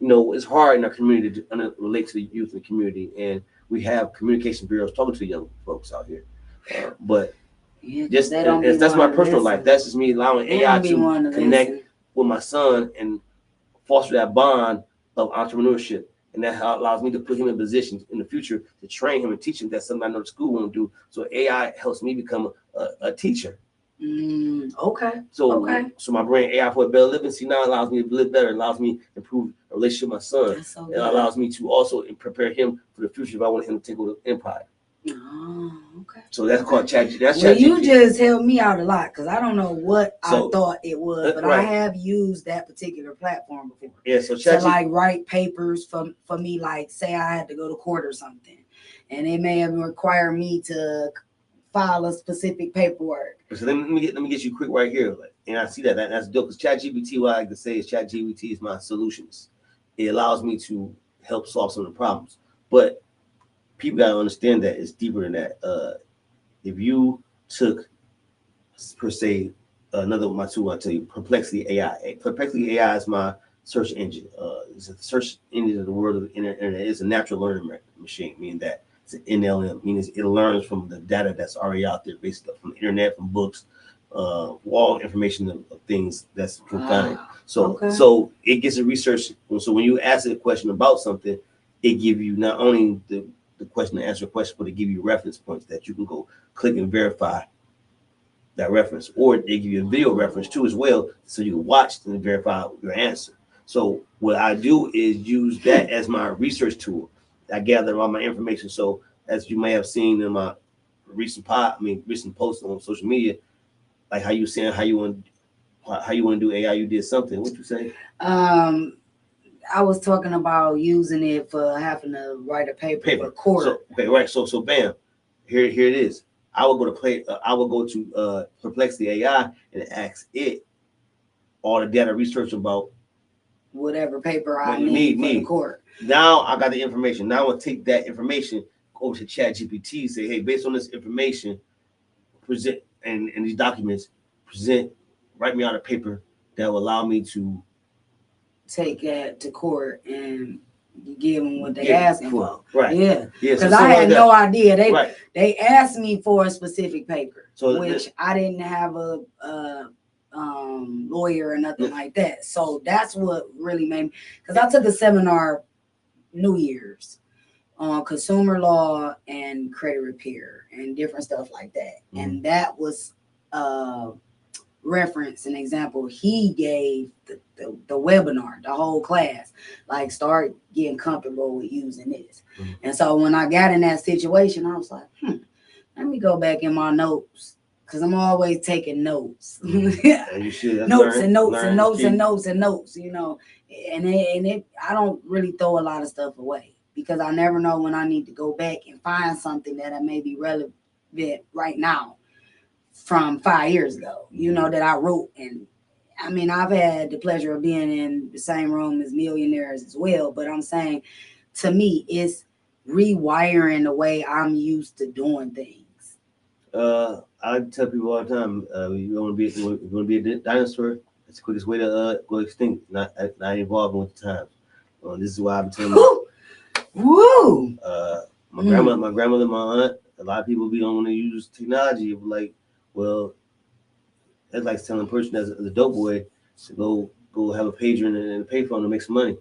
it's hard in our community to relate to the youth and the community, and we have communication bureaus talking to young folks out here. But just that's my personal life. That's just me allowing AI to connect with my son and foster that bond of entrepreneurship. And that allows me to put him in positions in the future to train him and teach him. That's something I know the school won't do. So AI helps me become a teacher.
Okay.
So my brain AI for a better living. See, now allows me to live better. It allows me to improve a relationship with my son. So it allows me to also prepare him for the future if I want him to take over the empire.
Oh, okay.
So that's called chat.
You just helped me out a lot because I don't know what I thought it was, but right. I have used that particular platform before.
Yeah, so
to like write papers for me, like say I had to go to court or something, and it may have required me to file a specific paperwork.
So let me get you quick right here, and I see that's dope. Because ChatGPT, what I like to say is ChatGPT is my solutions. It allows me to help solve some of the problems, but people gotta understand that it's deeper than that. If you took, per se, another of my tool, I'll tell you, Perplexity AI. Perplexity AI is my search engine. It's a search engine of the world of the internet. It's a natural learning machine, meaning that it's an NLM, meaning it learns from the data that's already out there, basically from the internet, from books, all information of things that's confined. So it gets a research. So when you ask it a question about something, it gives you not only the question to answer a question, but it give you reference points that you can go click and verify that reference, or they give you a video reference too as well, so you can watch and verify your answer. So what I do is use that as my research tool. I gather all my information. So as you may have seen in my recent posts on social media, like how you saying how you want to do AI. You did something. What you say?
I was talking about using it for having to write a paper for court.
So okay, right. So bam, here it is. I will go to Perplexity AI and ask it all the data research about
whatever paper I need for the court.
Now I got the information. Now I will take that information over to ChatGPT. Say, hey, based on this information, present and these documents, write me out a paper that will allow me to
take that to court and give them what they asking for.
Right.
Yeah. Because I had no idea. They asked me for a specific paper, which I didn't have a lawyer or nothing like that. So that's what really made me, because I took a seminar New Year's on consumer law and credit repair and different stuff like that. Mm-hmm. And that was reference an example he gave the webinar, the whole class, like start getting comfortable with using this. Mm-hmm. And so when I got in that situation, I was like, let me go back in my notes, because I'm always taking notes.
And you should
notes, you know. And I don't really throw a lot of stuff away, because I never know when I need to go back and find something that may be relevant right now from 5 years ago, you know, that I wrote. And I mean, I've had the pleasure of being in the same room as millionaires as well, but I'm saying, to me, it's rewiring the way I'm used to doing things.
I tell people all the time, you want to be a dinosaur, it's the quickest way to go extinct, not evolving with the times. This is why I'm telling you.
Woo!
My grandmother, my aunt, a lot of people don't want to use technology. Like, well, that's like telling a person as a dope boy to go have a pager and a payphone to make some money.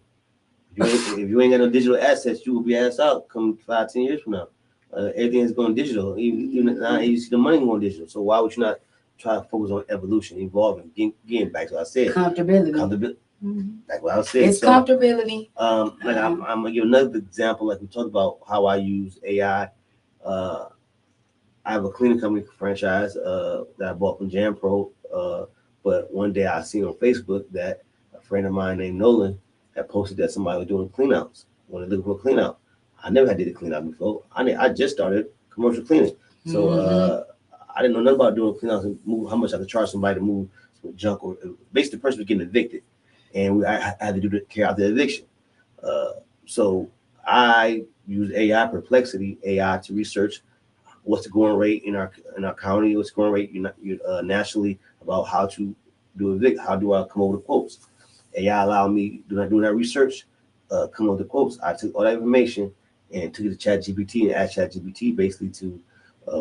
If you ain't got no digital assets, you will be ass out come 5-10 years from now. Everything is going digital. Even now, you see the money going digital. So why would you not try to focus on evolution, evolving, getting back to what I said?
Comfortability.
Mm-hmm. Like what I said.
It's comfortability.
I'm gonna give another example. Like we talked about how I use AI. I have a cleaning company franchise that I bought from Jam Pro. But one day I seen on Facebook that a friend of mine named Nolan had posted that somebody was doing cleanouts. When they looking for a cleanout, I never had did a cleanout before. I just started commercial cleaning, so I didn't know nothing about doing cleanouts and move, how much I could charge somebody to move some junk, or basically the person was getting evicted, and I had to carry out the eviction. So I use AI Perplexity AI to research what's the going rate in our county, what's the going rate nationally about how to do evict, how do I come over the quotes. AI allowed me doing that research, come up with the quotes. I took all that information and took it to ChatGPT and asked ChatGPT basically to,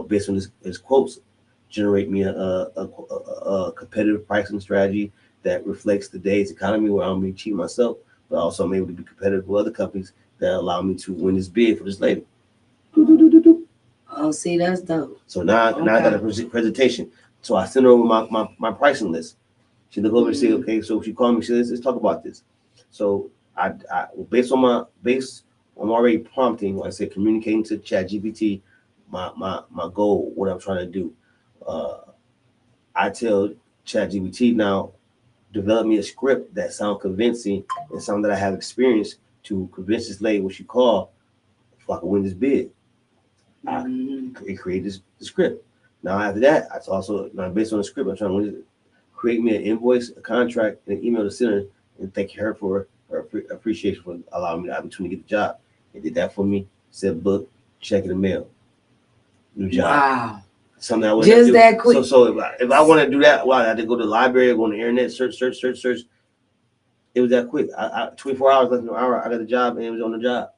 based on his quotes, generate me a competitive pricing strategy that reflects today's economy, where I'm being cheap myself, but also I'm able to be competitive with other companies that allow me to win this bid for this lady.
Oh, see, that's dope.
So now I got a presentation. So I sent her over my pricing list. She looked over and said, okay, so she called me, she said, let's talk about this. So I based on already prompting, like I said, communicating to ChatGPT, my goal, what I'm trying to do. I tell ChatGPT now, develop me a script that sounds convincing and something that I have experience to convince this lady what she called, so I can win this bid. I create this script. Now after that, I also based on the script, I'm trying to create me an invoice, a contract, and an email to send her and thank her for her appreciation for allowing me the opportunity to get the job. They did that for me. Said book, check in the mail, new job.
Wow.
Something I would
just do. That quick.
So if I want to do that, well, I had to go to the library, go on the internet, search. It was that quick. I 24 hours, less than an hour, I got the job, and it was on the job.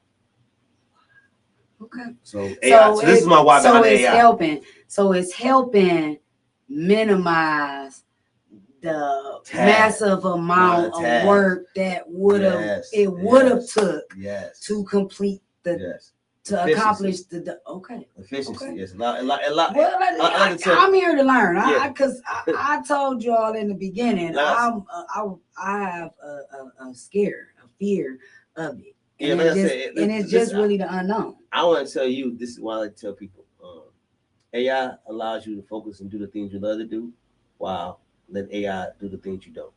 Okay.
So AI. So this is my why behind AI.
So it's helping minimize the massive amount of work that would have took to complete to accomplish the
efficiency.
Okay.
Yes, a lot.
Well, I'm here to learn. Because I told you all in the beginning, I have a fear of it. And
Yeah, like I
it's just
said,
and it's just really the unknown.
I want to tell you, this is why I like to tell people. AI allows you to focus and do the things you love to do, while let AI do the things you don't.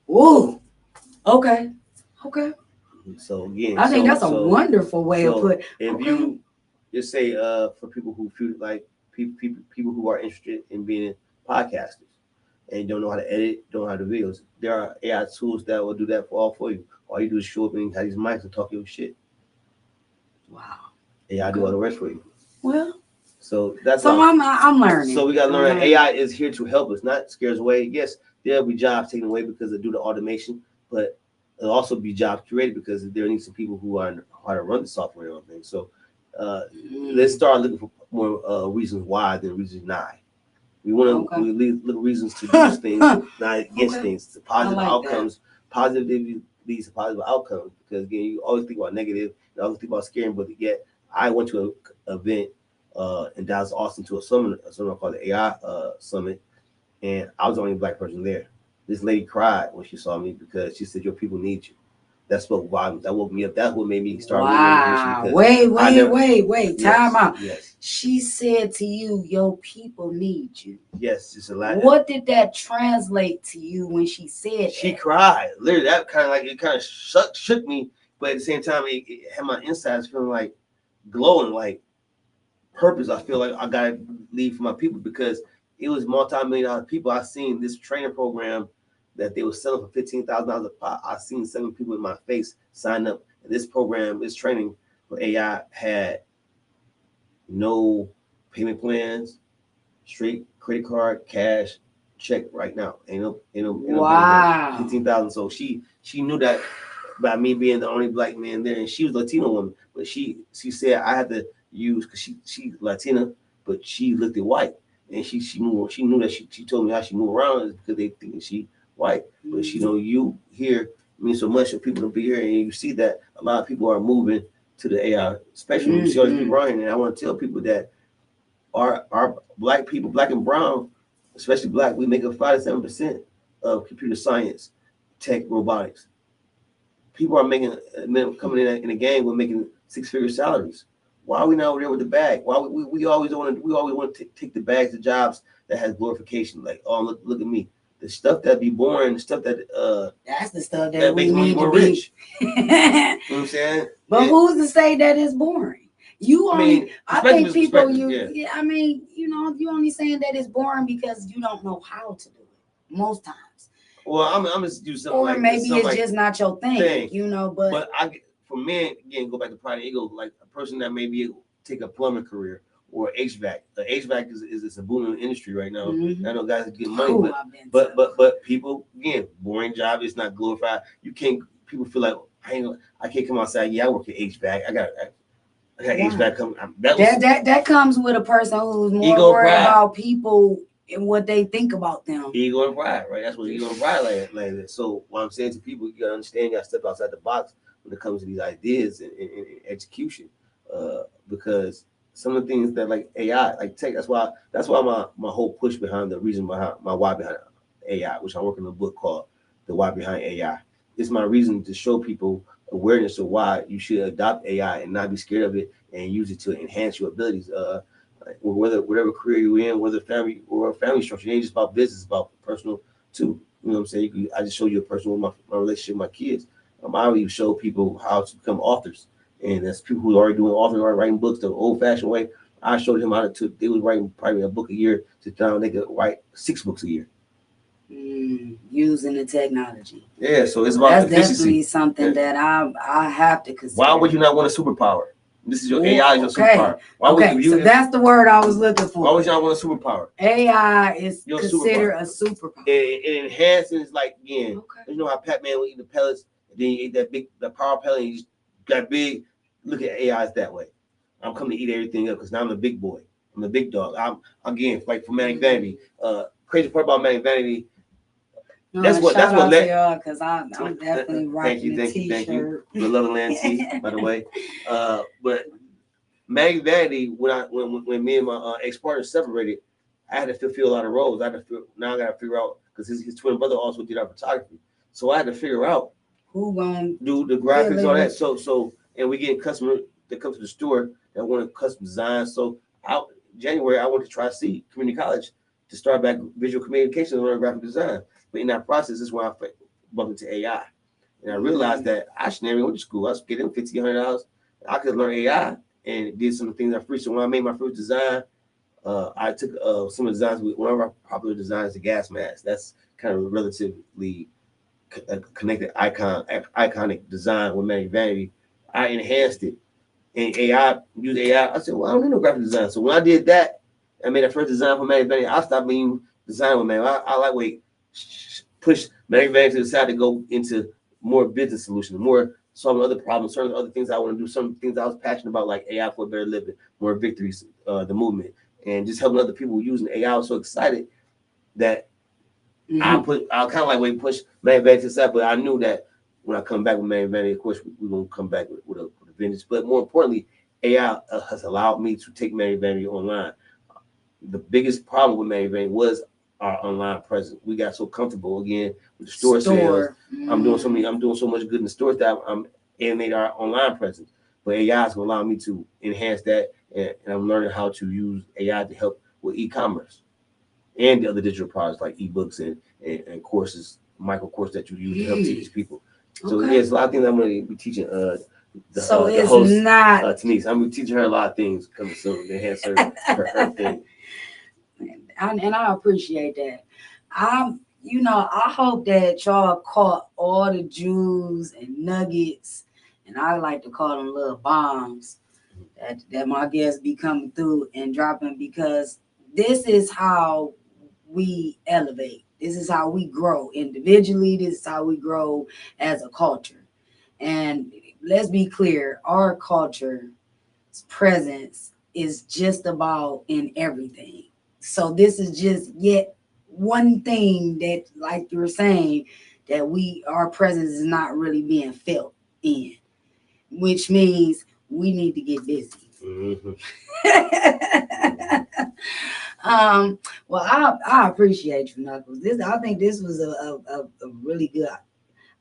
Ooh, okay, okay.
So again,
I think that's a wonderful way of
so
put.
if
Okay.
you just say for people who feel like people who are interested in being podcasters and don't know how to edit, don't know how to do videos, there are AI tools that will do that for you. All you do is show up and have these mics and talk your shit.
Wow.
AI do all the rest for you.
Well,
So that's
so
why.
I'm learning.
So we got to
I'm
learn that
learning.
AI is here to help us, not scare us away. Yes, there'll be jobs taken away because they do the automation, but there'll also be jobs created because there needs some people who are how to run the software and all things. So let's start looking for more reasons why than reasons not. We want to look reasons to do things, not against things. To positive outcomes. Positivity leads to positive outcomes because again, you always think about negative, you always think about scaring, but yet I went to an event in Dallas, Austin, to a summit called the AI Summit, and I was the only black person there. This lady cried when she saw me because she said, "Your people need you." That spoke volumes. That woke me up. That's what made me start.
Wow! Wait! Time out.
Yes.
She said to you, "Your people need you."
Yes, it's a lot.
What did that translate to you when she said?
She cried. Literally, that kind of like it kind of shook me, but at the same time, it had my insides feeling like glowing, like purpose. I feel like I gotta leave for my people because it was multi-million-dollar people. I seen this training program that they were selling for $15,000 a pop. I seen 7 people in my face sign up. And this program, this training for AI had no payment plans, straight credit card, cash, check right now. Ain't no
Wow.
15,000. So she knew that by me being the only black man there, and she was a Latino woman, but she said I had to use because she Latina, but she looked at white, and she knew that she told me how she moved around is because they think she white, but she know you here means so much for people to be here, and you see that a lot of people are moving to the AI, especially when you see all these people around here. And I want to tell people that our black people, black and brown, especially black, we make up 5 to 7% of computer science, tech, robotics. People are making coming in the game. We're making 6-figure salaries. Why are we not over there with the bag? Why we always want to take the bags of jobs that has glorification? Like, oh, look at me. The stuff that be boring, the stuff that
that's the stuff that we
makes me
need
more
to be
rich. You know what I'm saying?
But who's to say that it's boring? You only, I think people, I mean, you know, you only saying that it's boring because you don't know how to do it most times.
Well, I'm just do something
or
like
maybe
something
it's
like
just not your thing, you know. But
for men, again, go back to pride and ego. Like a person that maybe take a plumbing career or HVAC. The HVAC is a booming industry right now. I know guys are getting money, but people, again, boring job. It's not glorified. You can't. People feel like I can't come outside. Yeah, I work at HVAC. I got HVAC coming.
That comes with a person who's more worried about people and what they think about them.
Ego and pride, right? That's what ego and pride like. So what I'm saying to people, you gotta understand, you gotta step outside the box when it comes to these ideas and execution. Because some of the things that like AI, like tech, that's why my whole push behind the reason behind my why behind AI, which I'm working on a book called The Why Behind AI. It's my reason to show people awareness of why you should adopt AI and not be scared of it and use it to enhance your abilities. Whatever career you're in, whether family or family structure, it ain't just about business, it's about personal too. You know what I'm saying? I just show you a personal my relationship with my kids. I already show people how to become authors, and that's people who are already doing authoring, already writing books the old-fashioned way. I showed them how to. They was writing probably a book a year to now they could write 6 books a year.
Using the technology.
Yeah, so it's about
that's
efficiency.
Definitely something that I have to consider.
Why would you not want a superpower? This is your AI is your superpower.
So that's the word I was looking for.
Why would y'all want a superpower?
AI is considered a superpower.
It enhances, like, again, you know how Pac-Man would eat the pellets, and then you ate the power pellet, and you just got big. Look at AIs that way. I'm coming to eat everything up because now I'm the big boy. I'm the big dog. I'm, again, like for Manic Vanity. Crazy part about Manic Vanity. That's what led.
Because I'm definitely writing a t-shirt.
Thank you. The Love and Land tee, by the way. But Manic Vanity, when me and my ex-partner separated, I had to fulfill a lot of roles. Now I got to figure out, because his twin brother also did our photography. So I had to figure out
who gonna
do the graphics, all
deliver?
that. So and we get customers that come to the store that want a custom design. So out January, I went to Tri-C Community College to start back visual communication and learn graphic design. But in that process, is when I bumped into AI, and I realized that I should never go to school. I was getting $1,500. I could learn AI and did some things I free. So when I made my first design, I took some of the designs. One of our popular designs, the gas mask. That's kind of a relatively connected iconic design with Mary Vanity. I enhanced it and AI used AI. I said, well, I don't need no graphic design. So when I did that, I made a first design for Mary Vanity. I stopped being design with Mary. I lightweight push Mary Vanity to the side to go into more business solutions, more solving other problems, certain other things I want to do, some things I was passionate about, like AI for a better living, more victories, the movement, and just helping other people using AI. I was so excited that I kind of like when push Mary Vanity to the side, but I knew that when I come back with Mary Vanity, of course, we're going to come back with a vengeance. But more importantly, AI has allowed me to take Mary Vanity online. The biggest problem with Mary Vanity was our online presence. We got so comfortable again with the store sales. I'm doing so much good in the stores that I'm animating our online presence. But AI is going to allow me to enhance that, and I'm learning how to use AI to help with e-commerce and the other digital products like ebooks and courses, micro courses that you use to help teach people. So there's a lot of things I'm going to be teaching the host,
not
Tanise. I'm going to be teaching her a lot of things coming soon to enhance her thing.
and I appreciate that. I hope that y'all caught all the jewels and nuggets, and I like to call them little bombs that my guests be coming through and dropping, because this is how we elevate. This is how we grow individually. This is how we grow as a culture. And let's be clear, our culture's presence is just about in everything. So this is just yet one thing that, like you were saying, that our presence is not really being felt in, which means we need to get busy.
Mm-hmm.
Well, I appreciate you, Knuckles. I think this was a really good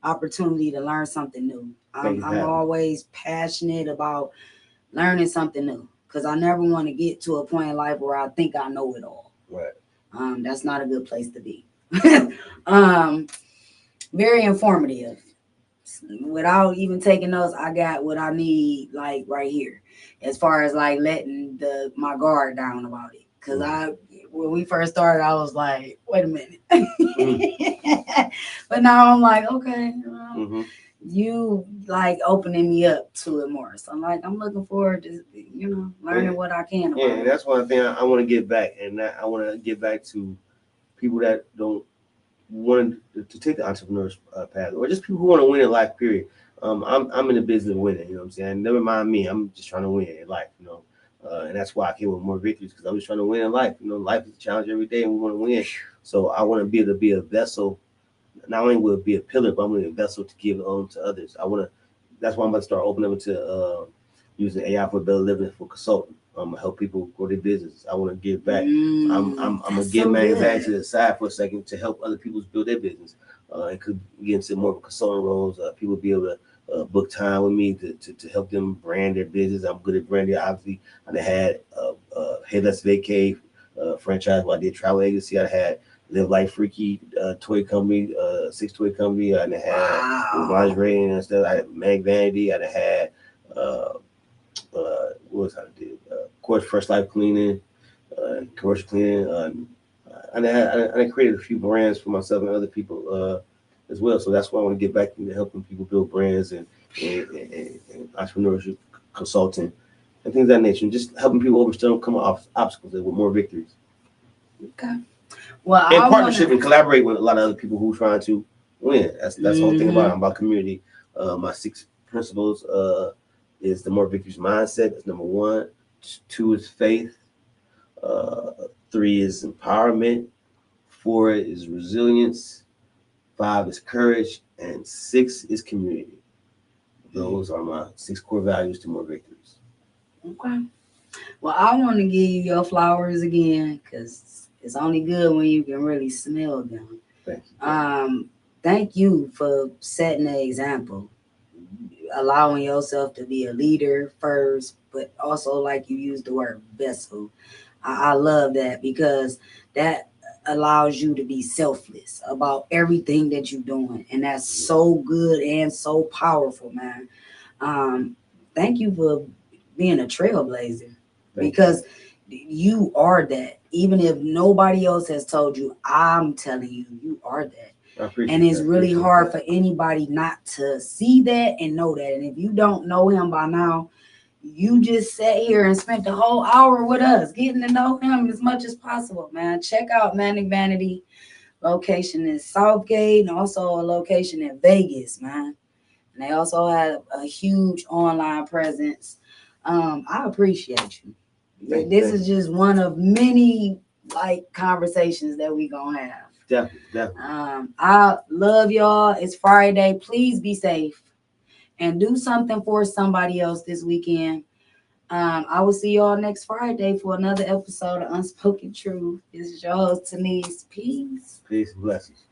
opportunity to learn something new. I'm always passionate about learning something new, because I never want to get to a point in life where I think I know it all.
Right.
That's not a good place to be. Very informative. Without even taking notes, I got what I need, like right here, as far as like letting my guard down about it. Because when we first started, I was like, wait a minute. But now I'm like, okay, you like opening me up to it more. So I'm looking forward to learning what I can about
it. That's one thing I want to get back, and I want to get back to people that don't want to take the entrepreneur's path, or just people who want to win in life. Period. I'm in the business of winning. You know what I'm saying? Never mind me. I'm just trying to win in life. And that's why I came with more victories, because I was trying to win in life. Life is a challenge every day, and we want to win. So I want to be able to be a vessel. Not only will it be a pillar, but I'm going to be a vessel to give on to others. That's why I'm going to start opening up to using AI for better living for consulting. I'm gonna help people grow their business. I want to give back. I'm gonna get my back to the side for a second to help other people build their business. It could get into more of a consulting roles. People be able to book time with me to help them brand their business. I'm good at branding. Obviously, I had Hey Let's Vacay franchise where I did travel agency. I had Live Life Freaky toy company, Six Toy Company. I had lingerie and stuff. I had Mag Vanity. I had what was I did? Of course, First Life Cleaning, commercial cleaning. I created a few brands for myself and other people as well. So that's why I want to get back into helping people build brands and entrepreneurship, consulting, and things of that nature, and just helping people overcome obstacles with more victories.
Okay. Well,
and partnership and collaborate with a lot of other people who are trying to win. That's the whole thing about it. I'm about community. My 6 principles is the more victories mindset. That's number 1. 2 is faith. 3 is empowerment. 4 is resilience. 5 is courage, and 6 is community. Those are my 6 core values to more victories.
Okay. Well, I want to give you your flowers again, because it's only good when you can really smell them.
Thank you.
thank you for setting the example, allowing yourself to be a leader first, but also like you used the word vessel. I love that because that allows you to be selfless about everything that you're doing, and that's so good and so powerful, man. Um, thank you for being a trailblazer
Thank you.
because you are that. Even if nobody else has told you, I'm telling you, you are that.
I
And
appreciate
it's
that.
really
Appreciate
hard
that.
for anybody not to see that and know that. And if you don't know him by now, you just sat here and spent the whole hour with us getting to know him as much as possible, man. Check out Manic Vanity. Location in Southgate and also a location in Vegas, man. And they also have a huge online presence. I appreciate you.
Thank you.
This
Thank
is
you.
just one of many like conversations that we gonna have.
Definitely. Definitely.
I love y'all. It's Friday. Please be safe and do something for somebody else this weekend. I will see y'all next Friday for another episode of Unspoken Truth. This is your host, Denise. Peace.
Peace and blessings.